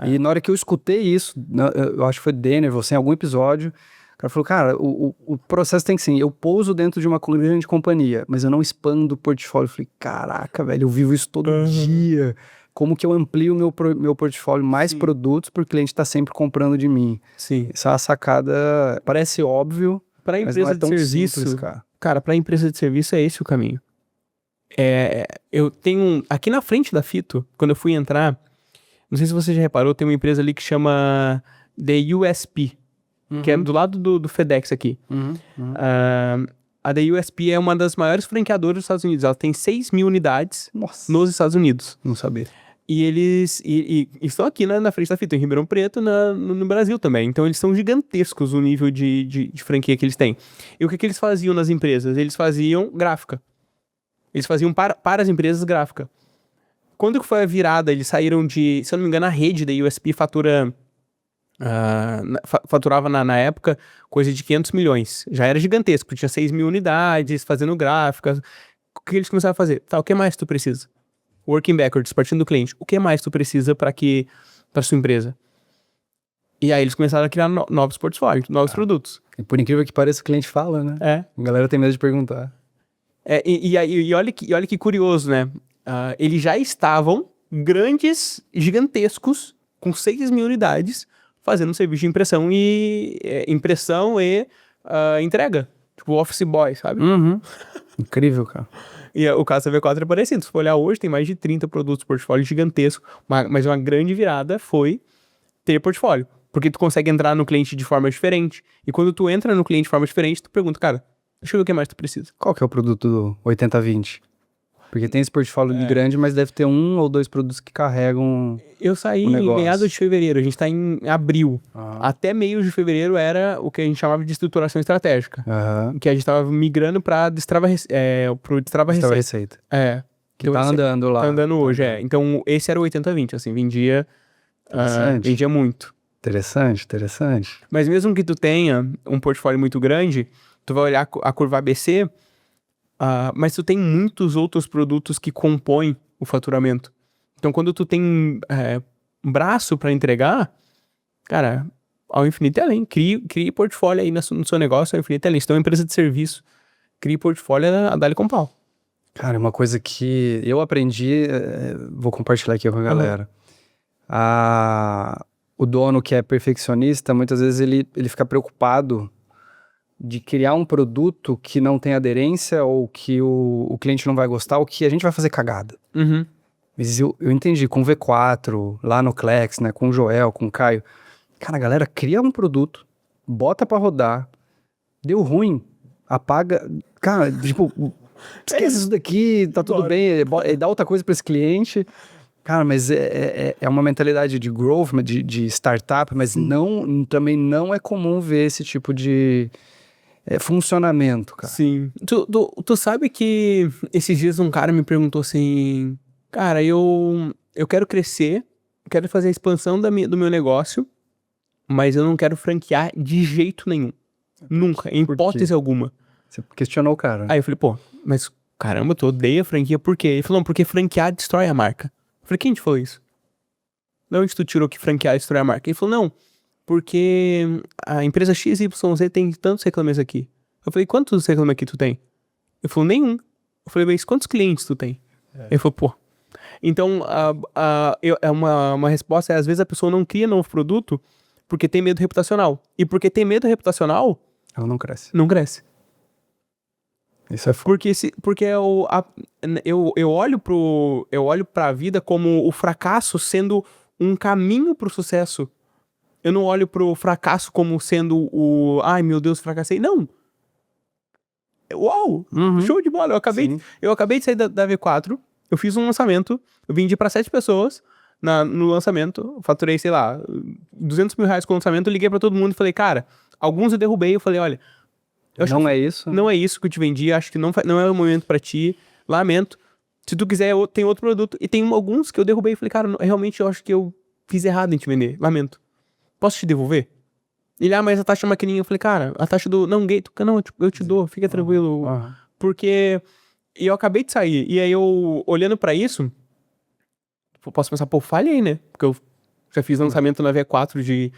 E na hora que eu escutei isso, eu acho que foi Denner, você em algum episódio, o cara falou, cara, o processo tem que ser, eu pouso dentro de uma grande companhia, mas eu não expando o portfólio. Eu falei, caraca, velho, eu vivo isso todo dia. Como que eu amplio o meu portfólio, mais produtos, porque o cliente tá sempre comprando de mim. Sim. Essa é uma sacada, parece óbvio, para mas não é tão serviço, simples, cara, para empresa de serviço é esse o caminho. Eu tenho aqui na frente da Fito, quando eu fui entrar, não sei se você já reparou, tem uma empresa ali que chama The USP, que é do lado do FedEx aqui. A The USP é uma das maiores franqueadoras dos Estados Unidos. Ela tem 6 mil unidades nos Estados Unidos. Não sabia. E eles estão aqui na frente da Fito, em Ribeirão Preto, no Brasil também. Então eles são gigantescos o nível de franquia que eles têm. E o que eles faziam nas empresas? Eles faziam gráfica. Eles faziam para as empresas gráfica. Quando que foi a virada? Eles saíram de... Se eu não me engano, a rede da USP faturava na época coisa de 500 milhões. Já era gigantesco. Tinha 6 mil unidades, fazendo gráficas. O que eles começaram a fazer? Tá, o que mais tu precisa? Working backwards, partindo do cliente. O que mais tu precisa para sua empresa? E aí eles começaram a criar novos portfólios, novos produtos. E por incrível que pareça, o cliente fala, né? A galera tem medo de perguntar. E olha que curioso, né? Eles já estavam grandes, gigantescos, com 6 mil unidades, fazendo serviço de impressão e entrega. Tipo, Office Boy, sabe? Incrível, cara. E o caso da V4 é parecido. Se for olhar hoje, tem mais de 30 produtos, portfólio gigantesco. Mas uma grande virada foi ter portfólio. Porque tu consegue entrar no cliente de forma diferente. E quando tu entra no cliente de forma diferente, tu pergunta, cara, deixa eu ver o que mais tu precisa. Qual que é o produto do 80/20? Porque tem esse portfólio grande, mas deve ter 1 ou 2 produtos que carregam. Eu saí em meados de fevereiro, a gente tá em abril. Até meio de fevereiro era o que a gente chamava de estruturação estratégica. Que a gente tava migrando pro Destrava Receita. Que tá andando lá. Tá andando hoje, Então esse era o 80/20, assim, vendia muito. Interessante. Mas mesmo que tu tenha um portfólio muito grande, tu vai olhar a curva ABC, mas tu tem muitos outros produtos que compõem o faturamento. Então, quando tu tem um braço para entregar, cara, ao infinito e além. Crie portfólio aí no seu negócio ao infinito e além. Se tu é uma empresa de serviço, crie portfólio a dar-lhe com pau. Cara, uma coisa que eu aprendi, vou compartilhar aqui com a galera. O dono que é perfeccionista, muitas vezes ele fica preocupado de criar um produto que não tem aderência ou que o cliente não vai gostar ou que a gente vai fazer cagada. Mas eu entendi, com o V4, lá no Clex, né, com o Joel, com o Caio, cara, a galera cria um produto, bota pra rodar, deu ruim, apaga, cara, tipo, esquece isso daqui, tá tudo bem, dá outra coisa pra esse cliente. Cara, mas é uma mentalidade de growth, de startup, mas também não é comum ver esse tipo de funcionamento, cara. Sim. Tu sabe que esses dias um cara me perguntou assim, cara, eu quero crescer, quero fazer a expansão do meu negócio, mas eu não quero franquear de jeito nenhum. Nunca, em hipótese alguma. Você questionou o cara. Aí eu falei, pô, mas caramba, tu odeia franquia, por quê? Ele falou, não, porque franquear destrói a marca. Eu falei, quem te falou isso? De onde tu tirou que franquear destrói a marca? Ele falou, não, porque a empresa XYZ tem tantos reclames aqui. Eu falei, quantos reclames aqui tu tem? Ele falou, nenhum. Eu falei, mas quantos clientes tu tem? Ele falou, pô. Então, uma resposta às vezes a pessoa não cria novo produto porque tem medo reputacional. E porque tem medo reputacional... Ela não cresce. Não cresce. Isso é porque eu olho pra vida como o fracasso sendo um caminho pro sucesso. Eu não olho pro fracasso como sendo o... Ai, meu Deus, fracassei. Não. Uau! Show de bola. Eu acabei de sair da V4, eu fiz um lançamento, eu vendi pra 7 pessoas no lançamento, faturei, sei lá, R$200.000 com o lançamento, eu liguei pra todo mundo e falei, cara, alguns eu derrubei, eu falei, olha... Não é isso? Não é isso que eu te vendi, acho que não é o momento pra ti, lamento. Se tu quiser, tem outro produto. E tem alguns que eu derrubei e falei, cara, realmente eu acho que eu fiz errado em te vender, lamento. Posso te devolver? Ele, mas a taxa maquininha, eu falei, cara, a taxa do... Não, gate, não, eu te dou, fica tranquilo. Porque eu acabei de sair, e aí eu, olhando pra isso, eu posso pensar, pô, falhei, né? Porque eu já fiz lançamento na V4 de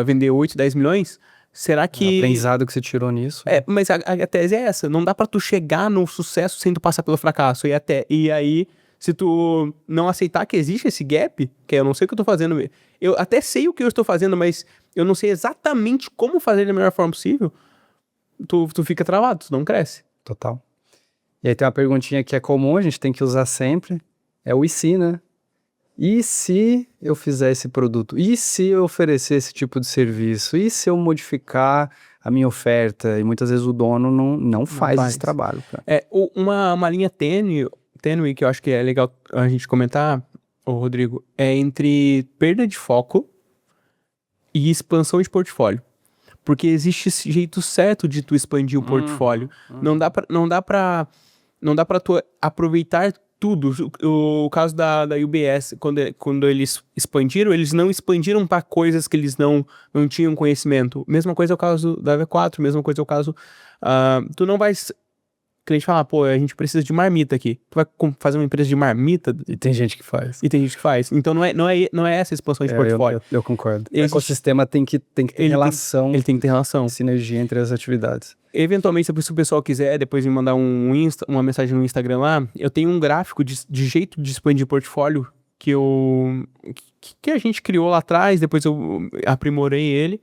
vender 8, 10 milhões. Será que... O aprendizado que você tirou nisso. Mas a tese é essa. Não dá pra tu chegar no sucesso sem tu passar pelo fracasso. E aí, se tu não aceitar que existe esse gap, que eu não sei o que eu tô fazendo... Eu até sei o que eu estou fazendo, mas eu não sei exatamente como fazer da melhor forma possível, tu fica travado, tu não cresce. Total. E aí tem uma perguntinha que é comum, a gente tem que usar sempre. É o e se, né? E se eu fizer esse produto? E se eu oferecer esse tipo de serviço? E se eu modificar a minha oferta? E muitas vezes o dono não faz esse trabalho. Cara. Uma linha tênue que eu acho que é legal a gente comentar, Rodrigo, é entre perda de foco e expansão de portfólio. Porque existe esse jeito certo de tu expandir o portfólio. Não dá pra tu aproveitar tudo. O caso da UBS, quando eles expandiram, eles não expandiram para coisas que eles não tinham conhecimento. Mesma coisa é o caso da V4, mesma coisa é o caso... tu não vai... O cliente fala, pô, a gente precisa de marmita aqui. Tu vai fazer uma empresa de marmita? E tem gente que faz. Então não é essa expansão de portfólio. Eu concordo. O ecossistema tem que ter relação. Ele tem que ter relação. Sinergia entre as atividades. Eventualmente, se o pessoal quiser depois me mandar uma mensagem no Instagram lá, eu tenho um gráfico de jeito de expandir portfólio que a gente criou lá atrás, depois eu aprimorei ele,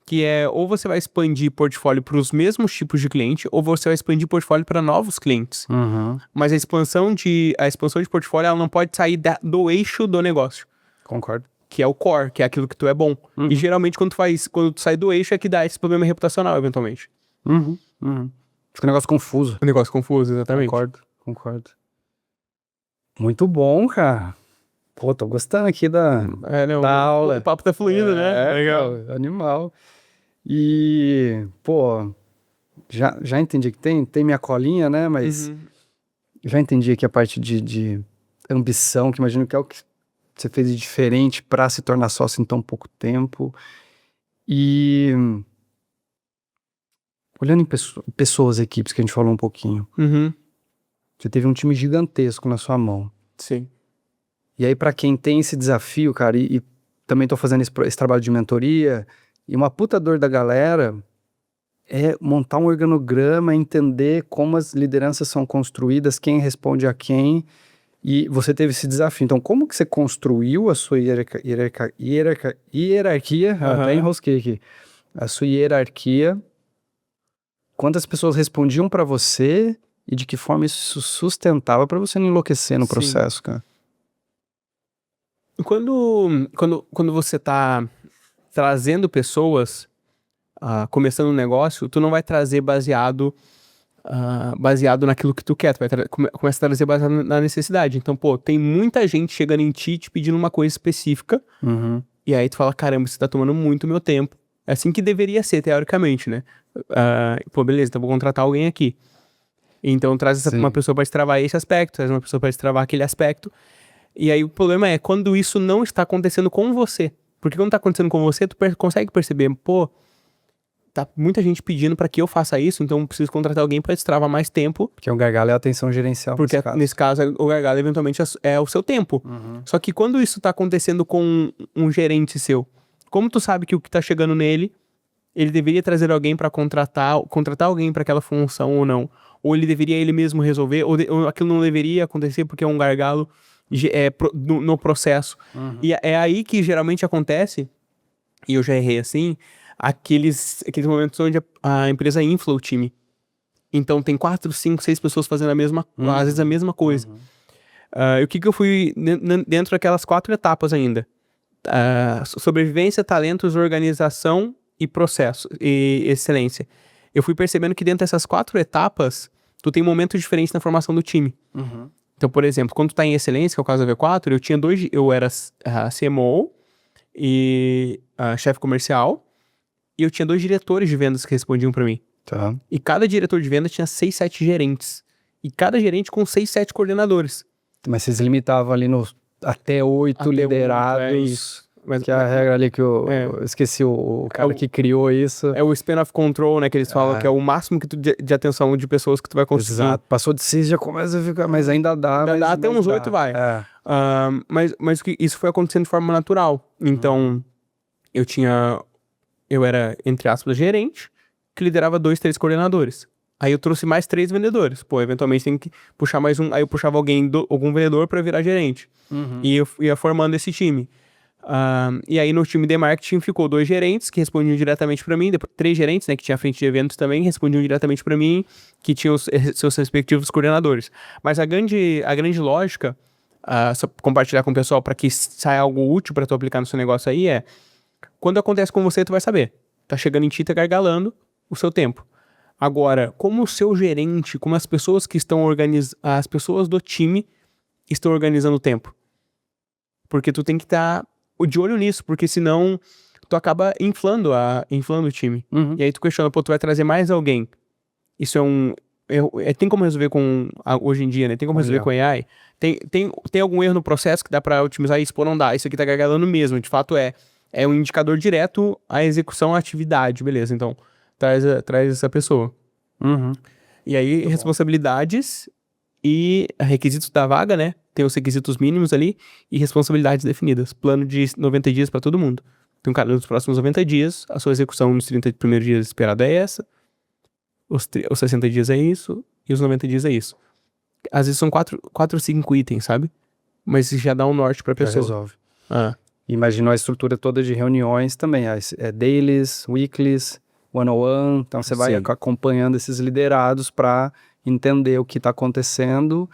que é ou você vai expandir portfólio para os mesmos tipos de cliente, ou você vai expandir portfólio para novos clientes. Mas a expansão de portfólio, ela não pode sair do eixo do negócio. Concordo. Que é o core, que é aquilo que tu é bom. E geralmente quando tu sai do eixo é que dá esse problema reputacional, eventualmente. Fica um negócio confuso. Um negócio confuso, exatamente. Concordo. Muito bom, cara. Pô, tô gostando aqui da aula. O papo tá fluindo, né? Legal. Animal. E, pô, já entendi que tem minha colinha, né? Mas já entendi aqui a parte de ambição, que imagino que é o que você fez de diferente pra se tornar sócio em tão pouco tempo. E olhando em pessoas, equipes, que a gente falou um pouquinho. Você teve um time gigantesco na sua mão. Sim. E aí, pra quem tem esse desafio, cara, e também tô fazendo esse trabalho de mentoria, e uma puta dor da galera é montar um organograma, entender como as lideranças são construídas, quem responde a quem, e você teve esse desafio. Então, como que você construiu a sua hierarquia? Até enrosquei aqui. A sua hierarquia, quantas pessoas respondiam pra você e de que forma isso sustentava pra você não enlouquecer no processo, cara? Quando você tá trazendo pessoas, começando um negócio, tu não vai trazer baseado naquilo que tu quer, tu vai começa a trazer baseado na necessidade. Então, pô, tem muita gente chegando em ti te pedindo uma coisa específica, e aí tu fala, caramba, você tá tomando muito meu tempo. É assim que deveria ser, teoricamente, né? Pô, beleza, então vou contratar alguém aqui. Então traz uma pessoa pra destravar esse aspecto, traz uma pessoa pra destravar aquele aspecto. E aí o problema é quando isso não está acontecendo com você. Porque quando tá acontecendo com você, tu consegue perceber, pô, tá muita gente pedindo pra que eu faça isso, então eu preciso contratar alguém pra destravar mais tempo. Porque o gargalo é a atenção gerencial. Porque nesse caso o gargalo eventualmente é o seu tempo. Só que quando isso tá acontecendo com um gerente seu, como tu sabe que o que tá chegando nele, ele deveria trazer alguém pra contratar alguém pra aquela função ou não? Ou ele deveria ele mesmo resolver, ou aquilo não deveria acontecer porque é um gargalo no processo. E é aí que geralmente acontece, e eu já errei assim, aqueles momentos onde a empresa infla o time. Então tem 4, 5, 6 pessoas fazendo às vezes a mesma coisa. E o que eu fui dentro daquelas 4 etapas ainda? sobrevivência, talentos, organização e processo, e excelência. Eu fui percebendo que dentro dessas 4 etapas, tu tem momentos diferentes na formação do time. Então, por exemplo, quando tu tá em excelência, que é o caso da V4, eu era CMO e chefe comercial, e eu tinha 2 diretores de vendas que respondiam pra mim. Tá. E cada diretor de venda tinha 6, 7 gerentes. E cada gerente com 6, 7 coordenadores. Mas vocês limitavam ali nos até 8 Até liderados. é isso. Mas, Que é a regra ali que eu esqueci o cara que criou isso. É o span of control, né, que eles falam, que é o máximo que de atenção de pessoas que tu vai conseguir. Exato. Passou de 6, já começa a ficar, mas ainda dá. Dá até uns 8 vai. É. Mas isso foi acontecendo de forma natural. Então, eu era, entre aspas, gerente, que liderava 2, 3 coordenadores. Aí eu trouxe mais 3 vendedores. Pô, eventualmente tem que puxar mais um. Aí eu puxava algum vendedor pra virar gerente. E eu ia formando esse time. E aí no time de marketing ficou 2 gerentes que respondiam diretamente pra mim, depois 3 gerentes, né, que tinha a frente de eventos também, respondiam diretamente pra mim, que tinham seus respectivos coordenadores. Mas a grande lógica, só compartilhar com o pessoal para que saia algo útil pra tu aplicar no seu negócio aí quando acontece com você, tu vai saber. Tá chegando em ti, tá gargalando o seu tempo. Agora, como o seu gerente, como as pessoas que estão as pessoas do time estão organizando o tempo? Porque tu tem que estar de olho nisso, porque senão tu acaba inflando o time. E aí tu questiona, pô, tu vai trazer mais alguém. Isso tem como resolver hoje em dia, né? Tem como resolver com AI? Tem algum erro no processo que dá pra otimizar isso? Pô, não dá. Isso aqui tá gargalando mesmo. De fato, é um indicador direto à execução, à atividade. Beleza, então traz essa pessoa. E aí, muito responsabilidades e requisitos da vaga, né? Tem os requisitos mínimos ali e responsabilidades definidas. Plano de 90 dias para todo mundo. Então, cara, nos próximos 90 dias, a sua execução nos 30 primeiros dias esperada é essa. Os 60 dias é isso. E os 90 dias é isso. Às vezes são 4 ou 5 itens, sabe? Mas isso já dá um norte pra pessoa. Já resolve. Imaginou a estrutura toda de reuniões também. Dailies, weeklies, one-on-one. Então, você vai acompanhando esses liderados para entender o que está acontecendo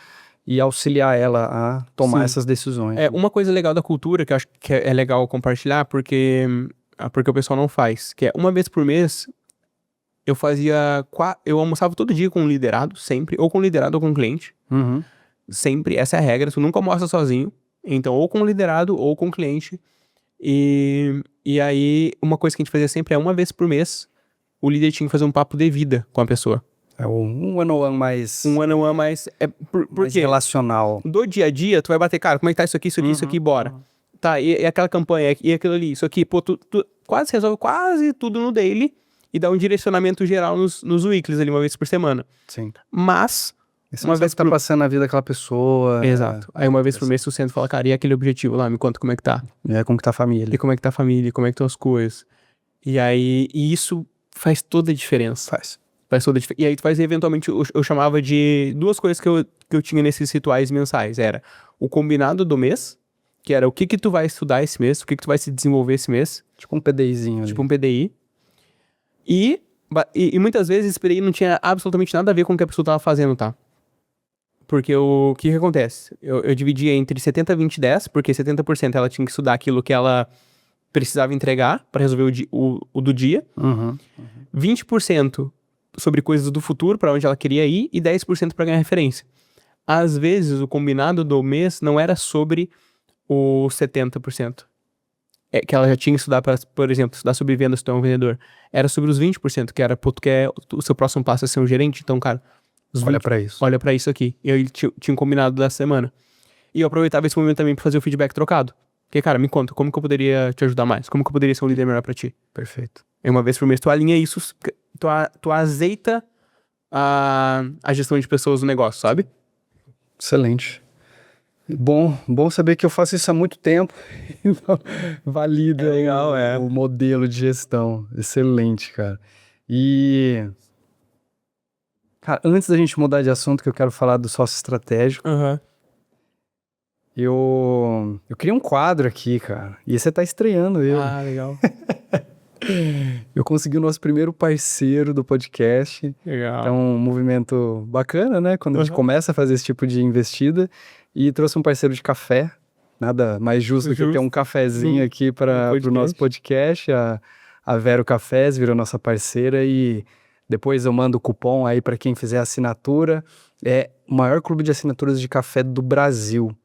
e auxiliar ela a tomar essas decisões. Uma coisa legal da cultura que eu acho que é legal compartilhar, porque o pessoal não faz, que é uma vez por mês eu almoçava todo dia com um liderado, sempre, ou com um liderado ou com um cliente. Sempre, essa é a regra, tu nunca almoça sozinho. Então, ou com um liderado ou com um cliente. E aí, uma coisa que a gente fazia sempre uma vez por mês, o líder tinha que fazer um papo de vida com a pessoa. Um one-on-one mais... Um one-on-one mais... mais relacional. Do dia a dia, tu vai bater, cara, como é que tá isso aqui, bora. Tá, e aquela campanha, e aquilo ali, isso aqui, pô, tu quase resolve quase tudo no daily e dá um direcionamento geral nos weeklies ali, uma vez por semana. Sim. Mas... uma vez que tá passando a vida daquela pessoa. Exato. Aí uma vez por mês tu senta e fala, cara, e aquele objetivo lá? Me conta como é que tá. Como que tá a família. E como é que tá a família, como é que estão as coisas. E aí, isso faz toda a diferença. Faz toda a diferença. E aí tu faz, eventualmente, eu chamava de 2 coisas que eu tinha nesses rituais mensais. Era o combinado do mês, que era o que tu vai estudar esse mês, o que tu vai se desenvolver esse mês. Tipo um PDIzinho. Tipo um PDI. E muitas vezes esse PDI não tinha absolutamente nada a ver com o que a pessoa tava fazendo, tá? Porque o que acontece? Eu dividia entre 70, 20 e 10, porque 70% ela tinha que estudar aquilo que ela precisava entregar para resolver o do dia. 20% sobre coisas do futuro, para onde ela queria ir, e 10% para ganhar referência. Às vezes, o combinado do mês não era sobre os 70%. Que ela já tinha que estudar, por exemplo, estudar sobre vendas, se tu é um vendedor. Era sobre os 20%, que era, pô, tu quer o seu próximo passo é ser um gerente, então, cara... Olha pra isso. Olha pra isso aqui. E aí tinha um combinado da semana. E eu aproveitava esse momento também pra fazer o feedback trocado. Porque, cara, me conta, como que eu poderia te ajudar mais? Como que eu poderia ser um líder melhor pra ti? Perfeito. E uma vez por mês tu alinha isso, tu azeita a gestão de pessoas no negócio, sabe? Excelente. Bom saber que eu faço isso há muito tempo. Valida legal, o modelo de gestão. Excelente, cara. E... cara, antes da gente mudar de assunto, que eu quero falar do sócio estratégico, eu criei um quadro aqui, cara, e você tá estreando eu. Legal. Eu consegui o nosso primeiro parceiro do podcast. Legal. É um movimento bacana, né? Quando a gente começa a fazer esse tipo de investida. E trouxe um parceiro de café. nada mais justo do que ter um cafezinho aqui para o nosso podcast. A Vero Cafés virou nossa parceira e depois eu mando o cupom aí para quem fizer a assinatura. É o maior clube de assinaturas de café do Brasil.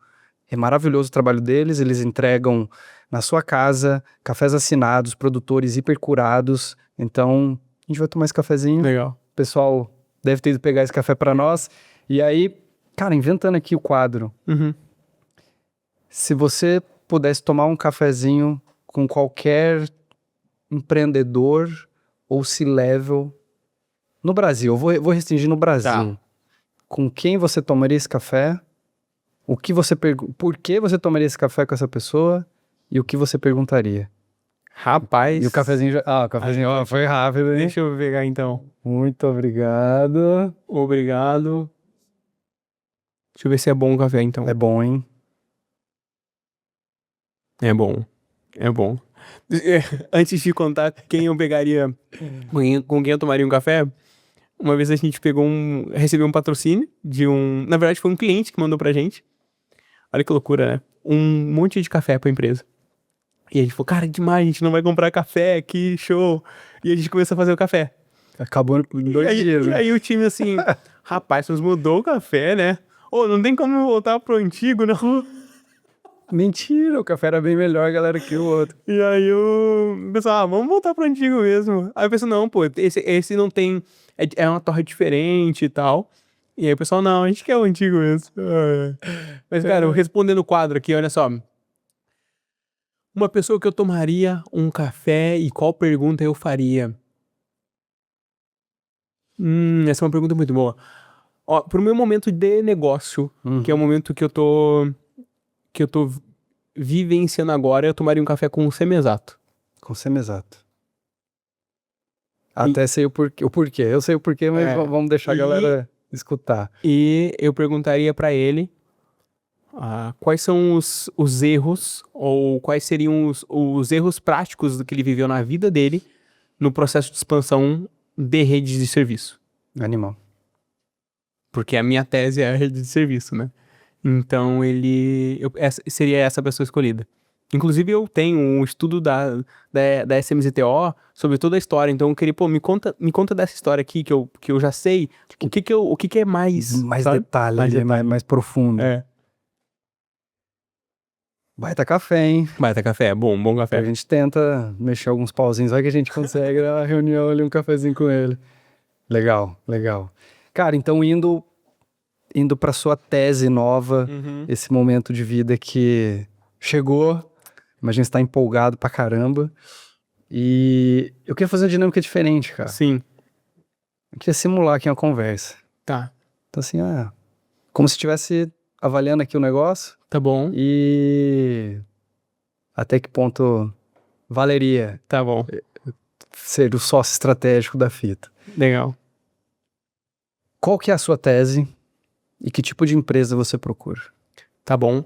É maravilhoso o trabalho deles, eles entregam na sua casa cafés assinados, produtores hipercurados. Então, a gente vai tomar esse cafezinho. Legal. O pessoal deve ter ido pegar esse café para nós. E aí, cara, inventando aqui o quadro. Se você pudesse tomar um cafezinho com qualquer empreendedor ou C-level no Brasil, eu vou restringir no Brasil. Tá. Com quem você tomaria esse café? Por que você tomaria esse café com essa pessoa? E o que você perguntaria? Rapaz. E o cafezinho já... o cafezinho foi rápido, hein? Deixa eu pegar então. Muito obrigado. Obrigado. Deixa eu ver se é bom o café então. É bom, hein? É bom. É bom. Antes de contar quem eu pegaria, com quem eu tomaria um café, uma vez a gente recebeu um patrocínio de na verdade foi um cliente que mandou pra gente. Olha que loucura, né? Um monte de café pra empresa. E a gente falou, cara, demais, a gente não vai comprar café, que show. E a gente começou a fazer o café. Acabou em 2 dias, E né? aí o time assim, rapaz, nos mudou o café, né? Não tem como voltar pro antigo, não. Mentira, o café era bem melhor, galera, que o outro. E aí o pessoal, vamos voltar pro antigo mesmo. Aí eu pensei, não, pô, esse não tem... É uma torre diferente e tal. E aí o pessoal, não, a gente quer o antigo mesmo. Mas, cara, respondendo o quadro aqui, olha só. Uma pessoa que eu tomaria um café e qual pergunta eu faria? Essa é uma pergunta muito boa. Ó, pro meu momento de negócio, que é o momento que eu tô vivenciando agora, eu tomaria um café com o Semesato. Com Semesato. Até sei o porquê. Eu sei o porquê, mas vamos deixar a galera escutar. E eu perguntaria pra ele quais são os erros, ou quais seriam os erros práticos do que ele viveu na vida dele no processo de expansão de redes de serviço. Animal. Porque a minha tese é a rede de serviço, né? Então seria essa pessoa escolhida. Inclusive eu tenho um estudo da SMZTO sobre toda a história, então eu queria, me conta dessa história aqui que eu já sei, o que é mais... Mais sabe? detalhe, mais profundo. Baita café, hein? Baita café, bom café. A gente tenta mexer alguns pauzinhos, vai que a gente consegue na reunião ali, um cafezinho com ele. Legal. Cara, então indo pra sua tese nova, esse momento de vida que chegou, imagina você tá empolgado pra caramba, e eu queria fazer uma dinâmica diferente, cara. Sim. Eu queria simular aqui uma conversa. Tá. Então assim, como se estivesse avaliando aqui o negócio. Tá bom. E até que ponto valeria Tá bom. ser o sócio estratégico da fita. Legal. Qual que é a sua tese e que tipo de empresa você procura? Tá bom.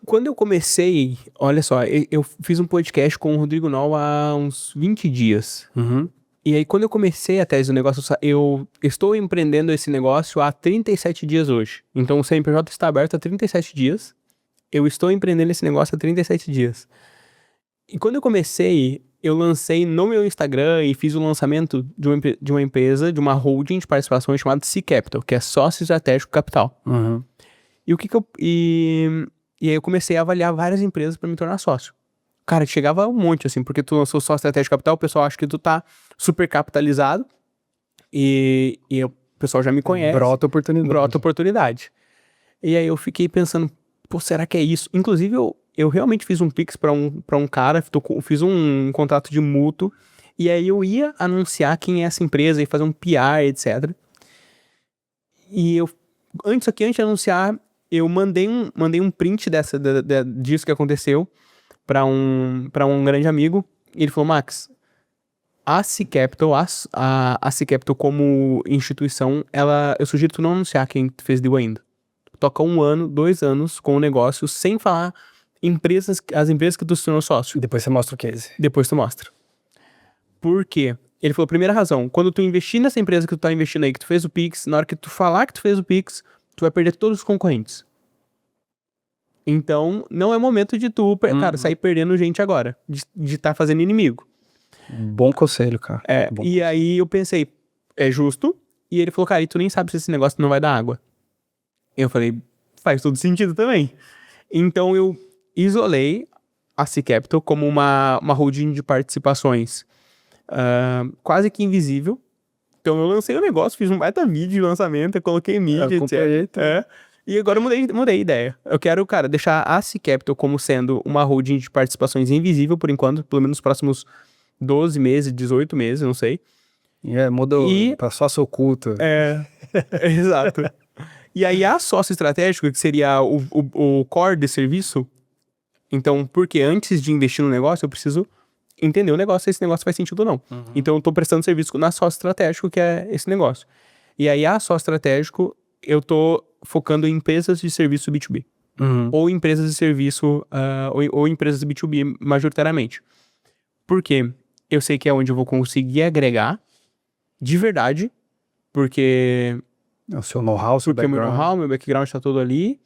Quando eu comecei, olha só, eu fiz um podcast com o Rodrigo Nol há uns 20 dias. E aí, quando eu comecei a tese do negócio, eu estou empreendendo esse negócio há 37 dias hoje. Então, o CNPJ está aberto há 37 dias. Eu estou empreendendo esse negócio há 37 dias. E quando eu comecei, eu lancei no meu Instagram e fiz o lançamento de uma empresa, de uma holding de participações chamada C Capital, que é Sócio Estratégico Capital. E aí eu comecei a avaliar várias empresas para me tornar sócio. Cara, chegava um monte, assim, porque tu lançou sócio estratégico capital, o pessoal acha que tu tá super capitalizado e o pessoal já me conhece. Brota oportunidade. E aí eu fiquei pensando, pô, será que é isso? Inclusive, eu realmente fiz um Pix pra um cara, fiz um contrato de mútuo, e aí eu ia anunciar quem é essa empresa e fazer um PR, etc. E antes de anunciar, eu mandei um print disso que aconteceu pra um grande amigo, e ele falou, Max, a C Capital, a C Capital como instituição, eu sugiro tu não anunciar quem fez deal ainda. Toca 1 ano, 2 anos com o negócio, sem falar as empresas que tu se tornou sócio. E depois você mostra o case. Depois tu mostra. Por quê? Ele falou, primeira razão, quando tu investir nessa empresa que tu tá investindo aí, que tu fez o Pix, na hora que tu falar que tu fez o Pix, tu vai perder todos os concorrentes. Então, não é momento de tu, cara, sair perdendo gente agora. De estar fazendo inimigo. Bom conselho, cara. Bom. E aí eu pensei, é justo. E ele falou, cara, e tu nem sabe se esse negócio não vai dar água. Eu falei, faz todo sentido também. Então eu isolei a C-Capital como uma holding de participações quase que invisível. Então eu lancei o negócio, fiz um baita vídeo de lançamento, eu coloquei mídia, etc. E agora eu mudei a ideia. Eu quero, cara, deixar a C-Capital como sendo uma holding de participações invisível por enquanto, pelo menos nos próximos 12 meses, 18 meses, não sei. Mudou pra sócio oculto. Exato. E aí a sócio estratégico, que seria o core de serviço, então, porque antes de investir no negócio, eu preciso entender o negócio, se esse negócio faz sentido ou não. Então, eu tô prestando serviço na sócio estratégico, que é esse negócio. E aí a sócio estratégico, eu tô focando em empresas de serviço B2B. Ou empresas de serviço, ou empresas B2B majoritariamente. Por quê? Eu sei que é onde eu vou conseguir agregar de verdade, porque O seu know-how, seu porque o meu know-how, meu background está todo ali.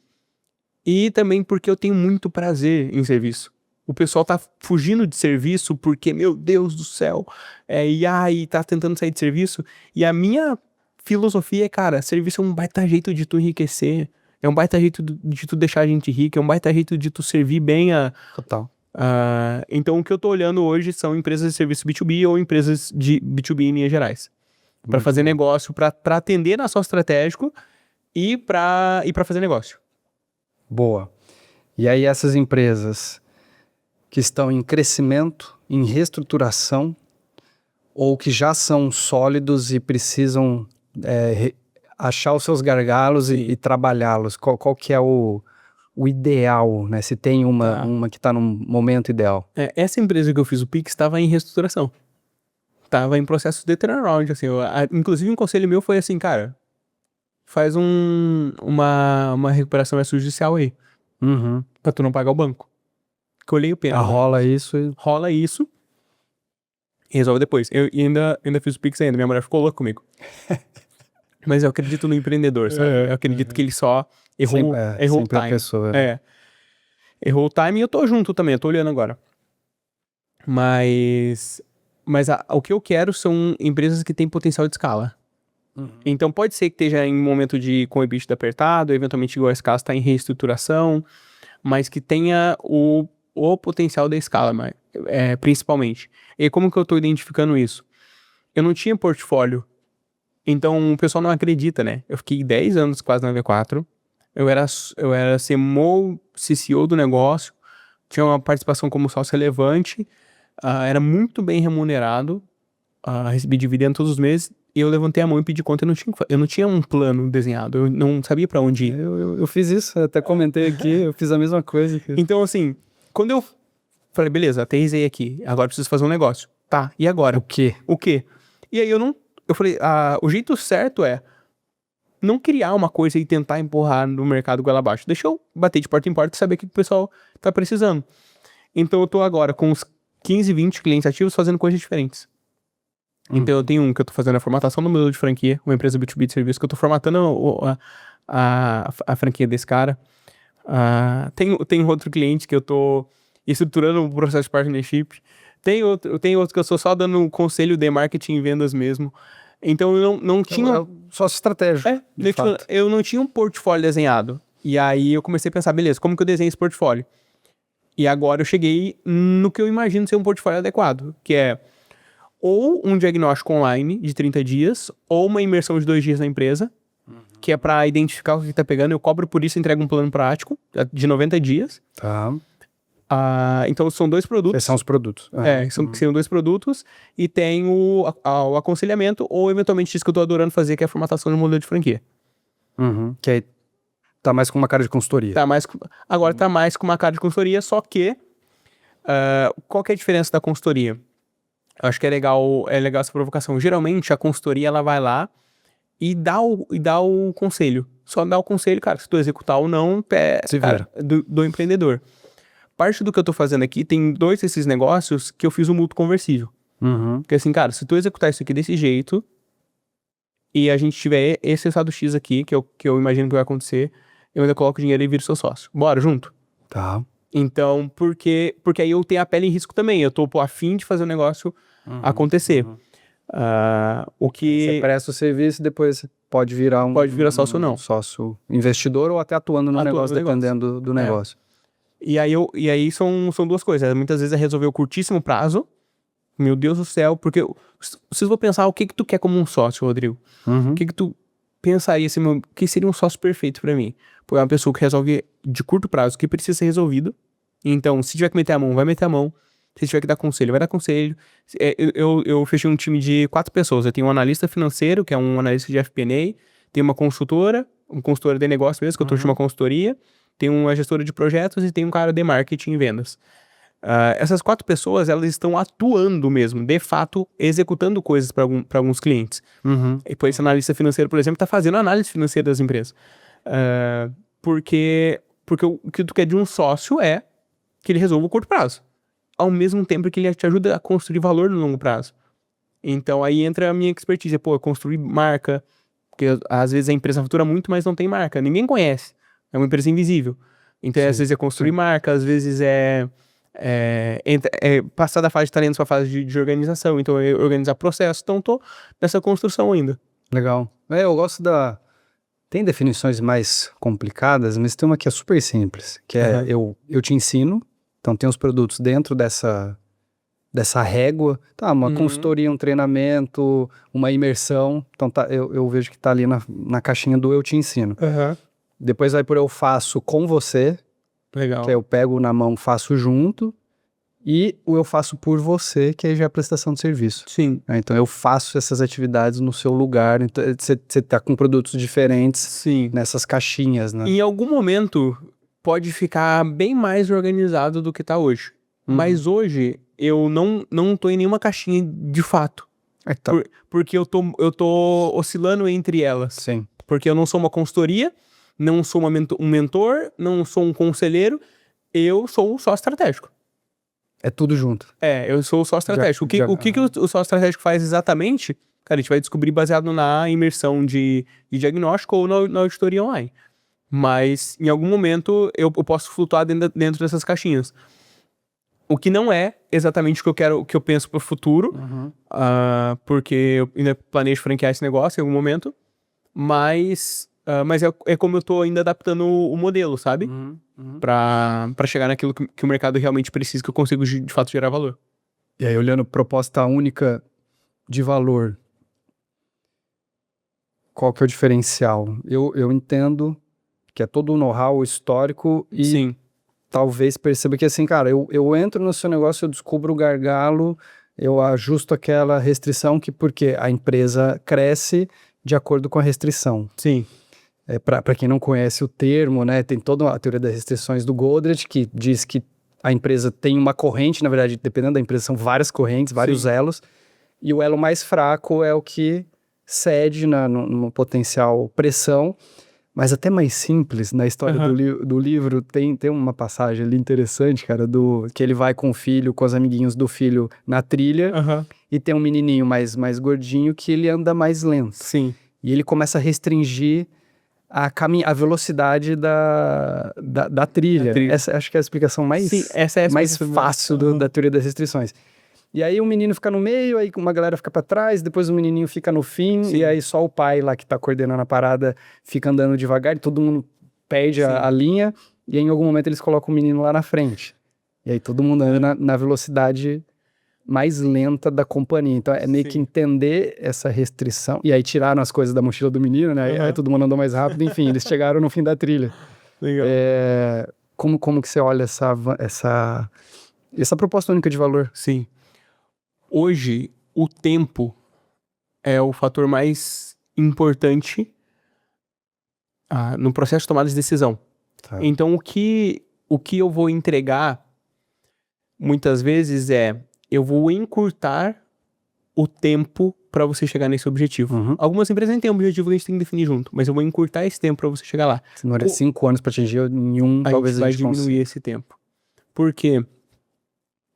E também porque eu tenho muito prazer em serviço. O pessoal tá fugindo de serviço porque, meu Deus do céu, e tá tentando sair de serviço. E a minha filosofia é, cara, serviço é um baita jeito de tu enriquecer. É um baita jeito de tu deixar a gente rica. É um baita jeito de tu servir bem a... Total. Então, o que eu tô olhando hoje são empresas de serviço B2B ou empresas de B2B em linhas gerais. Para fazer negócio, para atender na sócio estratégico e para fazer negócio. Boa. E aí essas empresas que estão em crescimento, em reestruturação, ou que já são sólidos e precisam achar os seus gargalos e trabalhá-los, qual que é o ideal, né? Se tem uma que está num momento ideal. Essa empresa que eu fiz o Pix estava em reestruturação. Tava em processo de turnaround, assim. Inclusive, um conselho meu foi assim, cara, faz uma recuperação extrajudicial aí. Pra tu não pagar o banco. Colhei o pena. Rola isso. Rola isso. E resolve depois. Eu ainda fiz o Pix ainda. Minha mulher ficou louca comigo. Mas eu acredito no empreendedor, sabe? Eu acredito que ele só errou o time. A pessoa. Errou o time e eu tô junto também. Eu tô olhando agora. Mas o que eu quero são empresas que têm potencial de escala. Então pode ser que esteja em um momento com o EBITDA apertado, eventualmente igual esse caso está em reestruturação, mas que tenha o potencial da escala, principalmente. E como que eu estou identificando isso? Eu não tinha portfólio, então o pessoal não acredita, né? Eu fiquei 10 anos quase na V4, eu era CMO, CCO do negócio, tinha uma participação como sócio relevante, era muito bem remunerado, recebi dividendo todos os meses, e eu levantei a mão e pedi conta, eu não tinha um plano desenhado, eu não sabia pra onde ir. Eu fiz isso, até comentei aqui, eu fiz a mesma coisa. Então, assim, quando eu falei, beleza, aterrissei aqui, agora preciso fazer um negócio. Tá, e agora? O quê? E aí eu falei, o jeito certo é não criar uma coisa e tentar empurrar no mercado goela abaixo. Deixa eu bater de porta em porta e saber o que o pessoal tá precisando. Então eu tô agora com uns 15, 20 clientes ativos fazendo coisas diferentes. Então eu tenho um que eu tô fazendo a formatação do modelo de franquia, uma empresa B2B de serviço, que eu tô formatando a franquia desse cara. Tem outro cliente que eu tô estruturando um processo de partnership. Tem outro que eu estou só dando conselho de marketing e vendas mesmo. Então eu não tinha... Sócio estratégico. Eu não tinha um portfólio desenhado. E aí eu comecei a pensar, beleza, como que eu desenho esse portfólio? E agora eu cheguei no que eu imagino ser um portfólio adequado, que é ou um diagnóstico online de 30 dias, ou uma imersão de 2 dias na empresa, que é para identificar o que tá pegando. Eu cobro por isso, entrego um plano prático de 90 dias. Tá. Então são 2 produtos. Esses são os produtos. São 2 produtos e tem o aconselhamento ou eventualmente isso que eu tô adorando fazer, que é a formatação de modelo de franquia. Que aí tá mais com uma cara de consultoria. Agora tá mais com uma cara de consultoria, só que qual que é a diferença da consultoria? Eu acho que é legal essa provocação. Geralmente a consultoria ela vai lá e dá o conselho. Só dá o conselho, cara, se tu executar ou não, do empreendedor. Parte do que eu tô fazendo aqui, tem 2 desses negócios que eu fiz um mútuo conversível. Porque assim, cara, se tu executar isso aqui desse jeito e a gente tiver esse resultado X aqui, que eu imagino que vai acontecer, eu ainda coloco dinheiro e viro seu sócio. Bora, junto? Tá. Então, porque aí eu tenho a pele em risco também. Eu tô a fim de fazer o negócio acontecer. O Você que presta o serviço e depois pode virar pode virar sócio ou não. sócio investidor ou até atuando no Atuando negócio, no negócio. dependendo do negócio. E aí são duas coisas. Muitas vezes é resolver o curtíssimo prazo. Meu Deus do céu, porque vocês vão pensar o que tu quer como um sócio, Rodrigo. O que tu pensaria assim, que seria um sócio perfeito pra mim? Porque é uma pessoa que resolve de curto prazo o que precisa ser resolvido. Então, se tiver que meter a mão, vai meter a mão. Se tiver que dar conselho, vai dar conselho. Eu fechei um time de 4 pessoas. Eu tenho um analista financeiro, que é um analista de FP&A. Tenho uma consultora de negócio mesmo, que eu tô de uma consultoria. Tenho uma gestora de projetos e tenho um cara de marketing e vendas. Essas 4 pessoas, elas estão atuando mesmo, de fato, executando coisas para alguns clientes. E por esse analista financeiro, por exemplo, está fazendo análise financeira das empresas. Porque o que tu quer de um sócio é que ele resolva o curto prazo, ao mesmo tempo que ele te ajuda a construir valor no longo prazo. Então aí entra a minha expertise, construir marca, porque às vezes a empresa fatura muito, mas não tem marca, ninguém conhece, é uma empresa invisível. Então às vezes é construir marca, às vezes é passar da fase de talentos para a fase de organização, então é organizar processos, então tô nessa construção ainda. Legal. Eu gosto Tem definições mais complicadas, mas tem uma que é super simples, que é eu te ensino, então tem os produtos dentro dessa régua, tá, uma consultoria, um treinamento, uma imersão, então tá, eu vejo que tá ali na caixinha do eu te ensino. Depois vai por eu faço com você, Legal. que aí eu pego na mão, faço junto, e o eu faço por você, que aí já é prestação de serviço. Sim. Então eu faço essas atividades no seu lugar, então você tá com produtos diferentes Sim. nessas caixinhas, né? Em algum momento pode ficar bem mais organizado do que tá hoje. Mas hoje eu não tô em nenhuma caixinha de fato. Tá. Porque eu tô oscilando entre elas. Sim. Porque eu não sou uma consultoria, não sou um mentor, não sou um conselheiro, eu sou um sócio estratégico. É tudo junto. Eu sou o sócio estratégico. O que o sócio estratégico faz exatamente? Cara, a gente vai descobrir baseado na imersão de diagnóstico ou na auditoria online. Mas, em algum momento, eu posso flutuar dentro dessas caixinhas. O que não é exatamente o que eu penso pro futuro, porque eu ainda planejo franquear esse negócio em algum momento, mas é como eu tô ainda adaptando o modelo, sabe? Pra chegar naquilo que o mercado realmente precisa, que eu consigo de fato gerar valor. E aí, olhando proposta única de valor, qual que é o diferencial? Eu entendo que é todo o know-how histórico e Sim. talvez perceba que assim, cara, eu entro no seu negócio, eu descubro o gargalo, eu ajusto aquela restrição porque a empresa cresce de acordo com a restrição. Sim. Para quem não conhece o termo, né, tem toda a teoria das restrições do Goldrich, que diz que a empresa tem uma corrente, na verdade, dependendo da empresa, são várias correntes, vários elos, e o elo mais fraco é o que cede no potencial pressão, mas até mais simples, na história do livro, tem uma passagem ali interessante, cara, que ele vai com o filho, com os amiguinhos do filho na trilha, e tem um menininho mais gordinho que ele anda mais lento. Sim. E ele começa a restringir a velocidade da trilha. Essa acho que é a explicação mais, mais fácil da teoria das restrições. E aí o menino fica no meio, aí uma galera fica pra trás, depois o menininho fica no fim, e aí só o pai lá que tá coordenando a parada fica andando devagar, e todo mundo perde a linha, e aí em algum momento eles colocam o menino lá na frente. E aí todo mundo anda na velocidade mais lenta da companhia. Então é meio que entender essa restrição. E aí tiraram as coisas da mochila do menino, né? Aí todo mundo andou mais rápido, enfim, eles chegaram no fim da trilha. Legal. Como que você olha essa proposta única de valor? Sim. Hoje, o tempo é o fator mais importante no processo de tomada de decisão. Tá. Então, o que eu vou entregar, muitas vezes, eu vou encurtar o tempo para você chegar nesse objetivo. Algumas empresas nem têm um objetivo que a gente tem que definir junto, mas eu vou encurtar esse tempo para você chegar lá. Se não era 5 anos para atingir nenhum, talvez a gente vai diminuir esse tempo. Porque,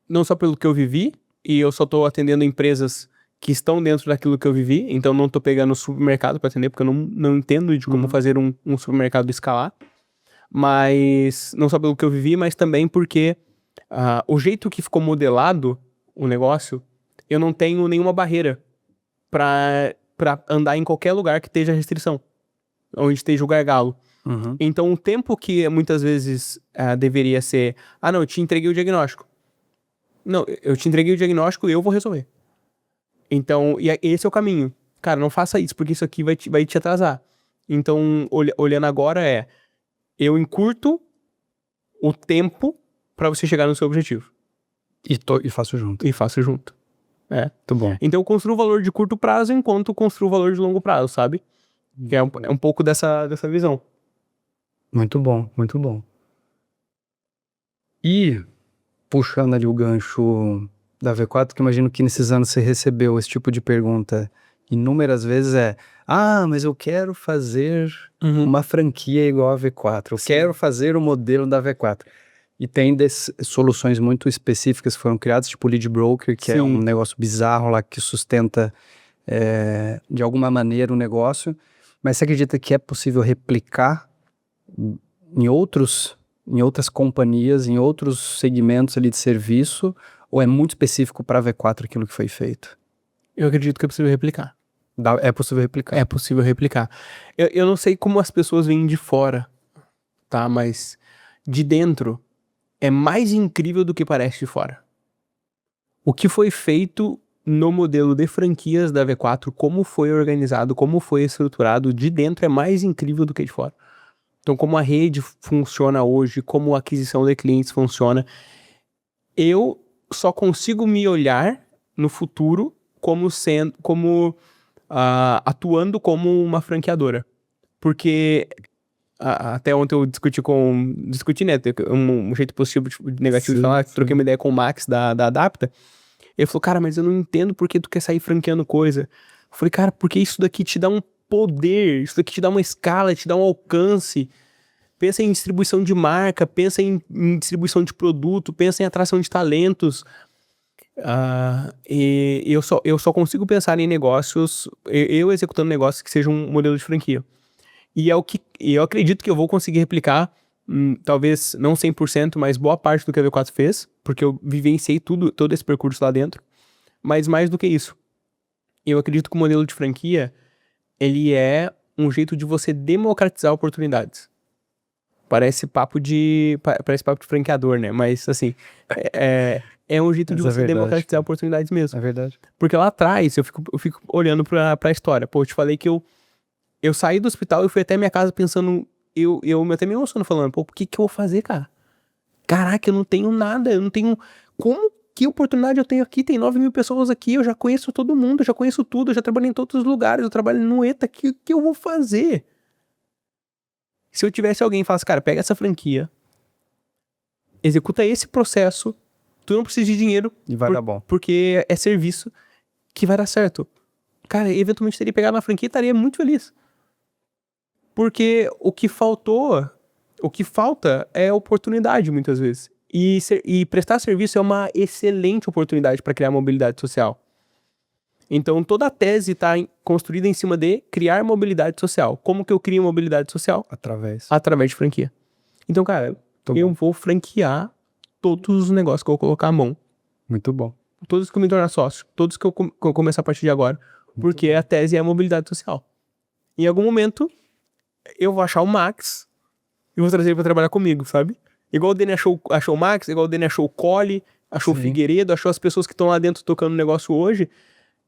não só pelo que eu vivi, e eu só tô atendendo empresas que estão dentro daquilo que eu vivi, então não tô pegando supermercado para atender, porque eu não entendo de como fazer um supermercado escalar. Mas, não só pelo que eu vivi, mas também porque o jeito que ficou modelado o negócio, eu não tenho nenhuma barreira pra andar em qualquer lugar que esteja restrição, onde esteja o gargalo. Uhum. Então, o tempo que muitas vezes deveria ser, não, eu te entreguei o diagnóstico. Não, eu te entreguei o diagnóstico e eu vou resolver. Então, esse é o caminho. Cara, não faça isso, porque isso aqui vai te atrasar. Então, olhando agora eu encurto o tempo pra você chegar no seu objetivo. E faço junto. E faço junto. Muito bom. Então, eu construo o valor de curto prazo enquanto construo o valor de longo prazo, sabe? Que é um pouco dessa visão. Muito bom, muito bom. E, puxando ali o gancho da V4, que imagino que nesses anos você recebeu esse tipo de pergunta inúmeras vezes mas eu quero fazer uma franquia igual a V4, eu quero fazer o modelo da V4. E tem soluções muito específicas que foram criadas, tipo o Lead Broker, que é um negócio bizarro lá que sustenta de alguma maneira o negócio. Mas você acredita que é possível replicar em outras companhias, em outros segmentos ali de serviço, ou é muito específico para a V4 aquilo que foi feito? Eu acredito que é possível replicar. É possível replicar. É possível replicar. Eu não sei como as pessoas vêm de fora, tá? Mas de dentro é mais incrível do que parece de fora. O que foi feito no modelo de franquias da V4, como foi organizado, como foi estruturado, de dentro é mais incrível do que de fora. Então, como a rede funciona hoje, como a aquisição de clientes funciona, eu só consigo me olhar no futuro atuando como uma franqueadora. Porque até ontem eu discuti, né, um jeito positivo e negativo de falar, troquei uma ideia com o Max da Adapta. Ele falou, cara, mas eu não entendo por que tu quer sair franqueando coisa. Eu falei, cara, porque isso daqui te dá um poder, isso daqui te dá uma escala, te dá um alcance. Pensa em distribuição de marca, pensa em distribuição de produto, pensa em atração de talentos. E eu só consigo pensar em negócios, eu executando negócios que sejam um modelo de franquia. E eu acredito que eu vou conseguir replicar, talvez não 100%, mas boa parte do que a V4 fez, porque eu vivenciei todo esse percurso lá dentro. Mas mais do que isso, eu acredito que o modelo de franquia, ele é um jeito de você democratizar oportunidades. Parece papo de franqueador, né? Mas, assim, é um jeito de você democratizar oportunidades mesmo. É verdade. Porque lá atrás, eu fico olhando pra história. Pô, eu te falei que eu saí do hospital e fui até minha casa pensando, eu até me emociono falando, pô, o que eu vou fazer, cara? Caraca, eu não tenho nada, eu não tenho... Que oportunidade eu tenho aqui? Tem 9.000 pessoas aqui, eu já conheço todo mundo, eu já conheço tudo, eu já trabalhei em todos os lugares, eu trabalho no ETA, o que eu vou fazer? Se eu tivesse alguém que falasse, cara, pega essa franquia, executa esse processo, tu não precisa de dinheiro. E vai dar bom. Porque é serviço que vai dar certo. Cara, eventualmente teria pegado na franquia e estaria muito feliz. Porque o que falta é oportunidade, muitas vezes. E prestar serviço é uma excelente oportunidade para criar mobilidade social. Então, toda a tese está construída em cima de criar mobilidade social. Como que eu crio mobilidade social? Através de franquia. Então, cara, eu vou franquear todos os negócios que eu vou colocar à mão. Muito bom. Todos que eu me tornar sócio. Todos que eu começar a partir de agora. Porque a tese é a mobilidade social. Em algum momento, eu vou achar o Max e vou trazer ele pra trabalhar comigo, sabe? Igual o Dani achou o Max, igual o Dani achou o Cole, achou o Figueiredo, achou as pessoas que estão lá dentro tocando o negócio hoje.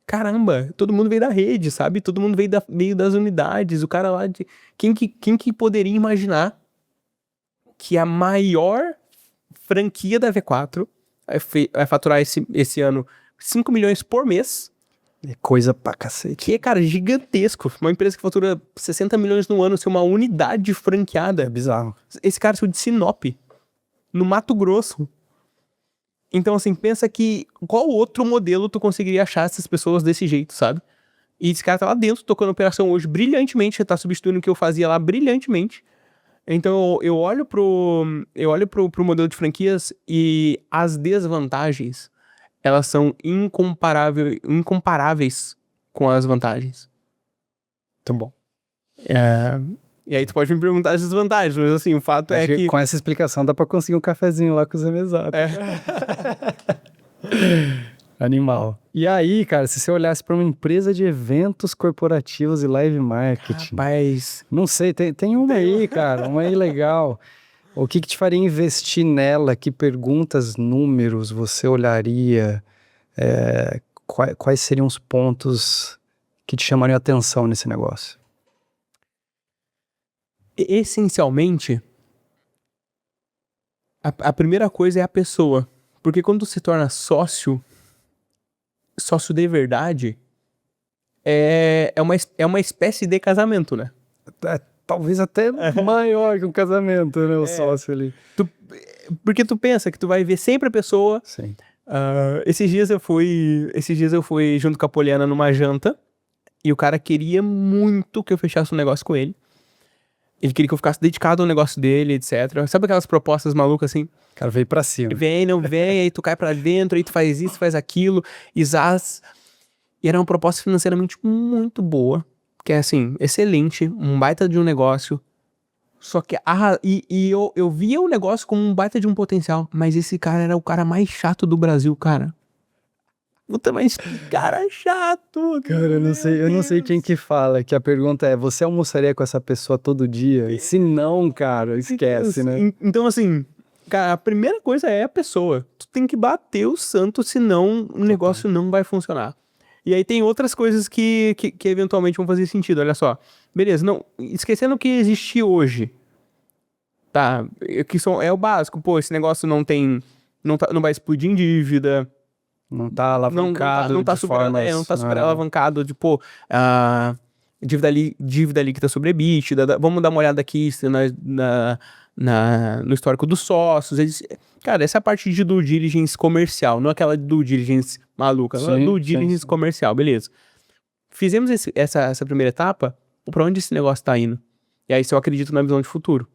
Caramba, todo mundo veio da rede, sabe? Todo mundo veio das unidades. O cara lá de... Quem que poderia imaginar que a maior franquia da V4 vai faturar esse ano 5 milhões por mês? É coisa pra cacete. Que é, cara, gigantesco. Uma empresa que fatura 60 milhões no ano ser uma unidade franqueada. É bizarro. Esse cara saiu de Sinop, no Mato Grosso. Então, assim, pensa que qual outro modelo tu conseguiria achar essas pessoas desse jeito, sabe? E esse cara tá lá dentro, tocando operação hoje brilhantemente, tá substituindo o que eu fazia lá brilhantemente. Então, eu olho pro modelo de franquias e as desvantagens, elas são incomparáveis com as vantagens. Muito bom. E aí tu pode me perguntar as desvantagens, mas assim, o fato é Acho que... com essa explicação dá pra conseguir um cafezinho lá com os mesados. Animal. E aí, cara, se você olhasse pra uma empresa de eventos corporativos e live marketing, Rapaz, não sei, tem uma aí, cara, uma aí legal. O que te faria investir nela? Que perguntas, números você olharia? Quais seriam os pontos que te chamariam a atenção nesse negócio? essencialmente, a primeira coisa é a pessoa. Porque quando se torna sócio de verdade, é uma espécie de casamento, né? Talvez até maior que um casamento, né? O sócio ali. Porque tu pensa que tu vai ver sempre a pessoa. Sim. Esses dias eu fui junto com a Poliana numa janta e o cara queria muito que eu fechasse um negócio com ele. Ele queria que eu ficasse dedicado ao negócio dele, etc. Sabe aquelas propostas malucas assim? O cara veio pra cima. Vem, não vem, aí tu cai pra dentro, aí tu faz isso, faz aquilo, e zaz. E era uma proposta financeiramente muito boa, que é assim, excelente, um baita de um negócio. Só que eu via o negócio como um baita de um potencial, mas esse cara era o cara mais chato do Brasil, cara. Puta, mas que cara chato. Cara, eu não sei quem que fala, que a pergunta é, você almoçaria com essa pessoa todo dia? E se não, cara, esquece, né? Então, assim, cara, a primeira coisa é a pessoa. Tu tem que bater o santo, senão o negócio não vai funcionar. E aí tem outras coisas que eventualmente vão fazer sentido, olha só. Beleza, não, esquecendo o que existe hoje. Tá, é o básico. Pô, esse negócio não vai explodir em dívida. Não tá alavancado Não tá de super, formas... não tá super alavancado, de, pô, dívida líquida sobre EBITDA, vamos dar uma olhada aqui no histórico dos sócios. Cara, essa é a parte de due diligence comercial, não aquela due diligence maluca, due diligence comercial, beleza. Fizemos essa primeira etapa, pra onde esse negócio tá indo? E aí se eu acredito na visão de futuro.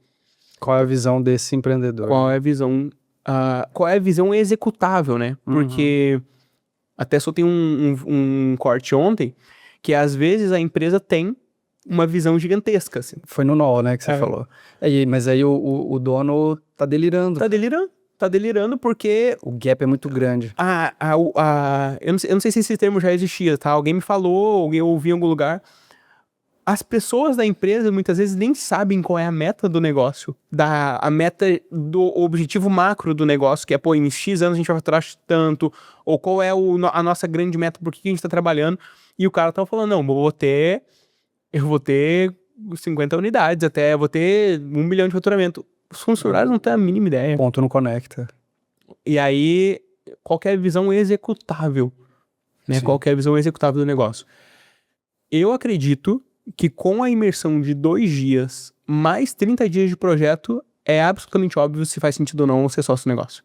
Qual é a visão desse empreendedor? Qual é a visão executável, né? Porque até só tem um corte ontem que às vezes a empresa tem uma visão gigantesca, assim. Foi no NOL, né, que você falou. Mas aí o dono tá delirando. Tá delirando porque... O gap é muito grande. eu não sei se esse termo já existia, tá? Alguém me falou, alguém ouviu em algum lugar. As pessoas da empresa muitas vezes nem sabem qual é a meta do negócio, a meta do objetivo macro do negócio, que é, pô, em X anos a gente vai faturar tanto, ou qual é a nossa grande meta, por que a gente tá trabalhando, e o cara tá falando, não, eu vou ter 50 unidades, até eu vou ter 1 milhão de faturamento. Os funcionários não têm a mínima ideia. Ponto não conecta. E aí, qual que é a visão executável, né? Qual que é a visão executável do negócio? Eu acredito que com a imersão de 2 dias, mais 30 dias de projeto, é absolutamente óbvio se faz sentido ou não ser sócio do negócio.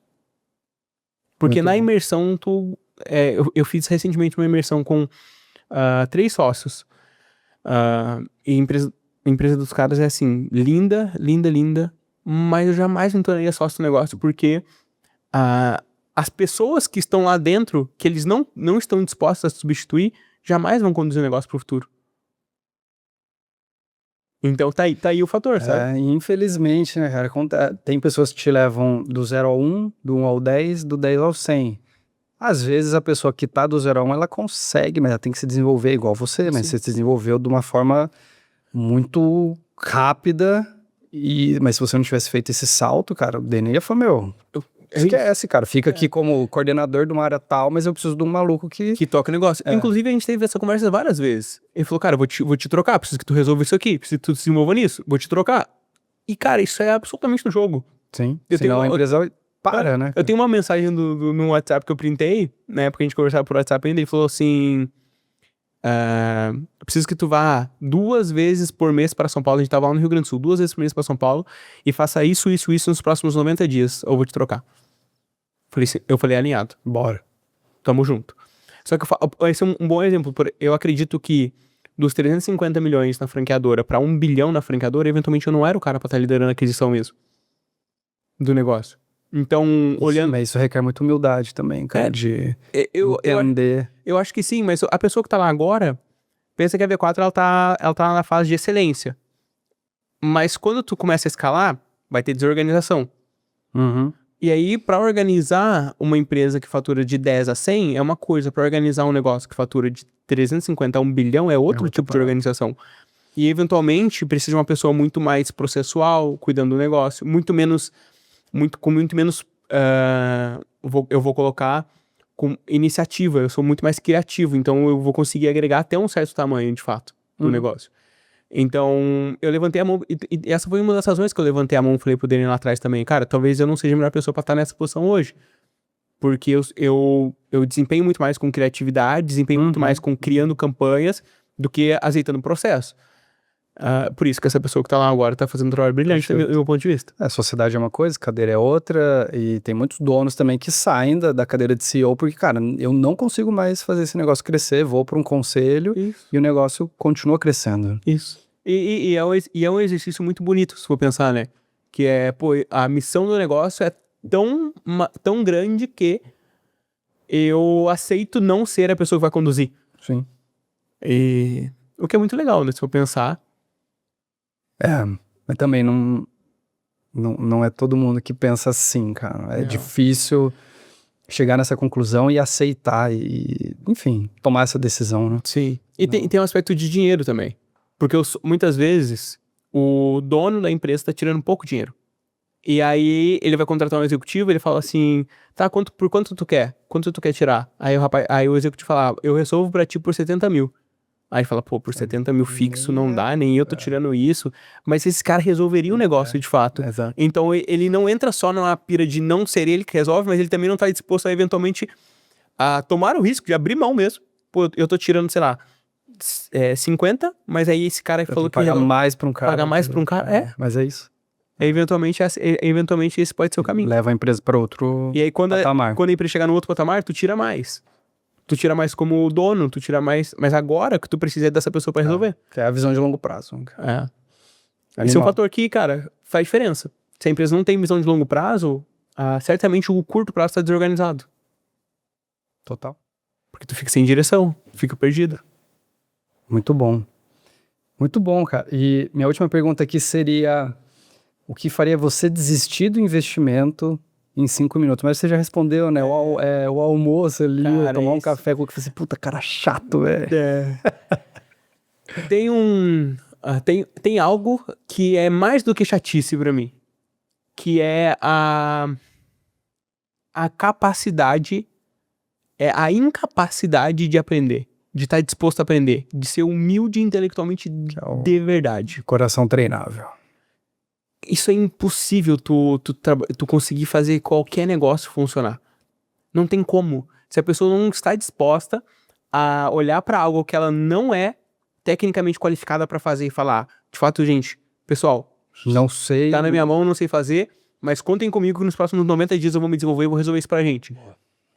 Porque Muito na bom. imersão, eu fiz recentemente uma imersão com 3 sócios. E a empresa dos caras é assim, linda, linda, linda, mas eu jamais me tornaria sócio do negócio, porque as pessoas que estão lá dentro, que eles não estão dispostos a substituir, jamais vão conduzir o negócio pro futuro. Então tá aí o fator, sabe? Infelizmente, né, cara? Tem pessoas que te levam do 0 ao 1, do 1 ao 10, do 10 ao 100. Às vezes a pessoa que tá do 0 ao 1, ela consegue, mas ela tem que se desenvolver igual você, mas você se desenvolveu de uma forma muito rápida, mas se você não tivesse feito esse salto, cara, o Denê ia falar, esquece, cara, fica aqui como coordenador de uma área tal, mas eu preciso de um maluco que toca o negócio. Inclusive, a gente teve essa conversa várias vezes. Ele falou, cara, vou te trocar, preciso que tu resolva isso aqui, preciso que tu se desenvolva nisso, vou te trocar. E, cara, isso é absolutamente no jogo. Sim, senão a empresa para, né? Eu tenho uma mensagem no WhatsApp que eu printei, na época a gente conversava por WhatsApp ainda, ele falou assim, eu preciso que tu vá 2 vezes por mês para São Paulo, a gente tava lá no Rio Grande do Sul, 2 vezes por mês para São Paulo, e faça isso nos próximos 90 dias, ou eu vou te trocar. Eu falei, alinhado. Bora. Tamo junto. Só que esse é um bom exemplo. Eu acredito que dos 350 milhões na franqueadora para 1 bilhão na franqueadora, eventualmente eu não era o cara pra estar liderando a aquisição mesmo do negócio. Então, olhando... Mas isso requer muita humildade também, cara, de entender. Eu acho que sim, mas a pessoa que tá lá agora, pensa que a V4 ela tá na fase de excelência. Mas quando tu começa a escalar, vai ter desorganização. Uhum. E aí, para organizar uma empresa que fatura de 10 a 100 é uma coisa. Para organizar um negócio que fatura de 350 a 1 bilhão é outro outra tipo de parada. organização. E, eventualmente, precisa de uma pessoa muito mais processual, cuidando do negócio, com muito menos, eu vou colocar, com iniciativa. Eu sou muito mais criativo, então eu vou conseguir agregar até um certo tamanho, de fato, do negócio. Então, eu levantei a mão, e essa foi uma das razões que eu levantei a mão e falei pro Daniel lá atrás também, cara, talvez eu não seja a melhor pessoa pra estar nessa posição hoje. Porque eu desempenho muito mais com criatividade, desempenho muito mais com criando campanhas do que azeitando o processo. Por isso que essa pessoa que tá lá agora tá fazendo um trabalho brilhante do meu ponto de vista. A sociedade é uma coisa, cadeira é outra, e tem muitos donos também que saem da cadeira de CEO porque, cara, eu não consigo mais fazer esse negócio crescer, vou para um conselho Isso. e o negócio continua crescendo. Isso. E é um exercício muito bonito, se for pensar, né? Que é, pô, a missão do negócio é tão grande que eu aceito não ser a pessoa que vai conduzir. Sim. E o que é muito legal, né? Se for pensar. Mas também não é todo mundo que pensa assim, cara. É Não. difícil chegar nessa conclusão e aceitar e, enfim, tomar essa decisão, né? Sim. E tem um aspecto de dinheiro também. Porque muitas vezes o dono da empresa tá tirando pouco dinheiro. E aí ele vai contratar um executivo, ele fala assim, tá, por quanto tu quer? Quanto tu quer tirar? Aí o executivo fala, eu resolvo pra ti por 70 mil. Aí fala, pô, por 70 mil fixo não dá, nem eu tô tirando isso. Mas esse cara resolveria o negócio de fato. Exato. Então ele não entra só numa pira de não ser ele que resolve, mas ele também não tá disposto a eventualmente a tomar o risco de abrir mão mesmo. Pô, eu tô tirando, sei lá, 50, mas aí esse cara falou que pagar mais pra um cara. pagar mais pra um cara, Mas é isso. eventualmente esse pode ser o caminho. Leva a empresa para outro E aí quando patamar. a empresa chegar no outro patamar, tu tira mais. Tu tira mais como dono, tu tira mais. Mas agora que tu precisa é dessa pessoa pra resolver. Que é a visão de longo prazo. Esse é um fator que, cara, faz diferença. Se a empresa não tem visão de longo prazo, certamente o curto prazo tá desorganizado. Total. Porque tu fica sem direção, fica perdido. Muito bom. Muito bom, cara. E minha última pergunta aqui seria: o que faria você desistir do investimento em 5 minutos? Mas você já respondeu, né? O almoço ali, Cara, tomar um isso. café com o que você, puta, cara chato, velho. Tem algo que é mais do que chatice pra mim. Que é a capacidade, a incapacidade de aprender. De estar disposto a aprender. De ser humilde intelectualmente de verdade. Coração treinável. Isso é impossível tu conseguir fazer qualquer negócio funcionar. Não tem como. Se a pessoa não está disposta a olhar pra algo que ela não é tecnicamente qualificada pra fazer e falar, de fato, gente, pessoal, Não sei. tá na minha mão, não sei fazer, mas contem comigo que nos próximos 90 dias eu vou me desenvolver e vou resolver isso pra gente.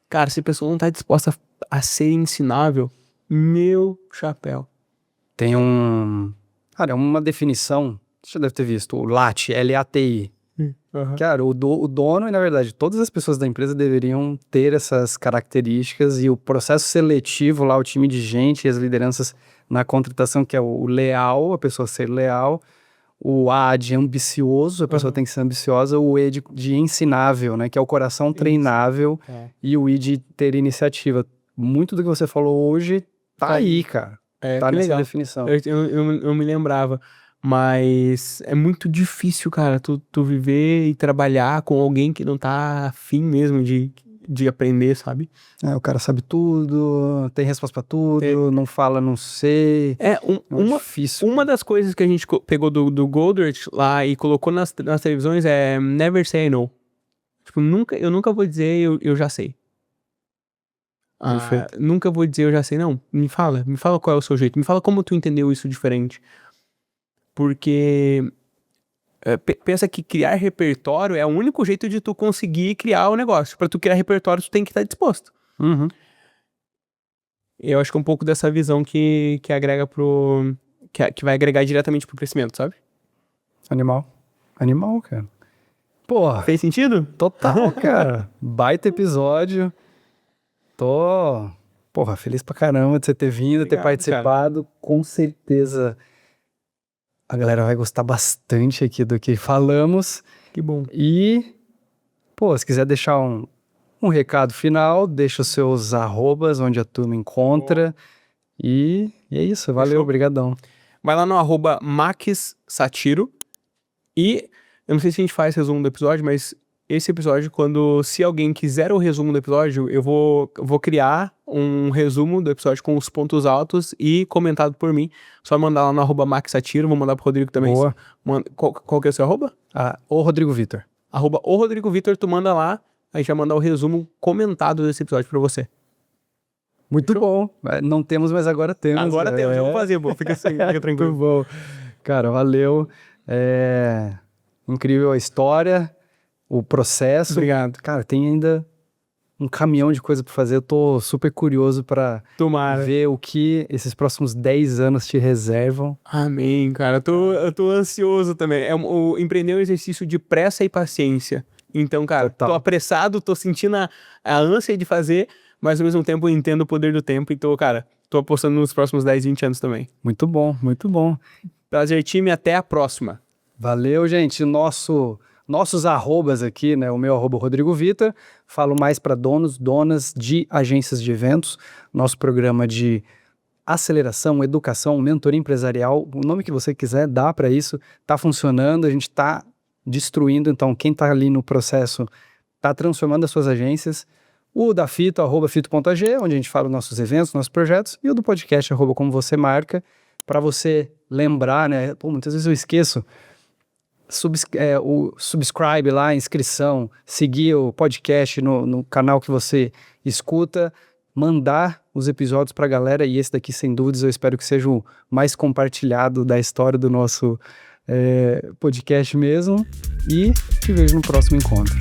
Cara, se a pessoa não tá disposta a ser ensinável, meu chapéu. Tem cara, uma definição, você já deve ter visto, o LATI, L-A-T-I. Cara, o dono e, na verdade, todas as pessoas da empresa deveriam ter essas características e o processo seletivo lá, o time de gente e as lideranças na contratação, que é o leal, a pessoa ser leal, o A de ambicioso, a pessoa tem que ser ambiciosa, o E de ensinável, né, que é o coração treinável, e o I de ter iniciativa. Muito do que você falou hoje tá aí, cara. Tá que nessa legal. definição. Eu me lembrava. Mas é muito difícil, cara, tu viver e trabalhar com alguém que não tá afim mesmo de aprender, sabe? O cara sabe tudo, tem resposta pra tudo, não fala, não sei. Difícil. Uma das coisas que a gente pegou do Goldrich lá e colocou nas televisões é never say no. Tipo, eu nunca vou dizer eu já sei. Nunca vou dizer eu já sei, não. Me fala qual é o seu jeito, me fala como tu entendeu isso diferente. Porque pensa que criar repertório é o único jeito de tu conseguir criar o negócio. Pra tu criar repertório, tu tem que estar disposto. Eu acho que é um pouco dessa visão que agrega que vai agregar diretamente pro crescimento, sabe? Animal, cara. Porra. Fez sentido? Total, cara. Baita episódio. Tô, feliz pra caramba de você ter vindo, Obrigado, ter participado. Cara. Com certeza A galera vai gostar bastante aqui do que falamos. Que bom. E, pô, se quiser deixar um recado final, deixa os seus arrobas, onde a turma encontra. E é isso, valeu, Fechou? obrigadão. Vai lá no @maxsatiro. E eu não sei se a gente faz resumo do episódio, mas esse episódio, se alguém quiser o resumo do episódio, eu vou criar um resumo do episódio com os pontos altos e comentado por mim. Só mandar lá no @maxsatiro, vou mandar pro Rodrigo também. Boa. Qual que é o seu arroba? O Rodrigo Vitor. @o Rodrigo Vitor, tu manda lá, a gente vai mandar o resumo comentado desse episódio pra você. Muito bom. Não temos, mas agora temos. Agora temos, eu vou fazer, pô. Fica tranquilo. Muito bom. Cara, valeu. Incrível a história, o processo. Obrigado. Cara, tem ainda um caminhão de coisa pra fazer. Eu tô super curioso pra Tomara. ver o que esses próximos 10 anos te reservam. Amém, cara. Eu tô ansioso também. O empreender é um exercício de pressa e paciência. Então, cara, Total. tô apressado, tô sentindo a ânsia de fazer, mas ao mesmo tempo eu entendo o poder do tempo. Então, cara, tô apostando nos próximos 10, 20 anos também. Muito bom, muito bom. Prazer, time. Até a próxima. Valeu, gente. Nossos arrobas aqui, né? O meu arroba Rodrigo Vitor. Falo mais para donos, donas de agências de eventos. Nosso programa de aceleração, educação, mentoria empresarial, o nome que você quiser, dá para isso. Tá funcionando, a gente tá destruindo. Então, quem tá ali no processo tá transformando as suas agências. O da Fito, @fito.ag, onde a gente fala dos nossos eventos, nossos projetos. E o do podcast, @como você marca, para você lembrar, né? Pô, muitas vezes eu esqueço. O subscribe lá, inscrição, seguir o podcast no canal que você escuta, mandar os episódios pra galera, e esse daqui, sem dúvidas, eu espero que seja o mais compartilhado da história do nosso podcast mesmo, e te vejo no próximo encontro.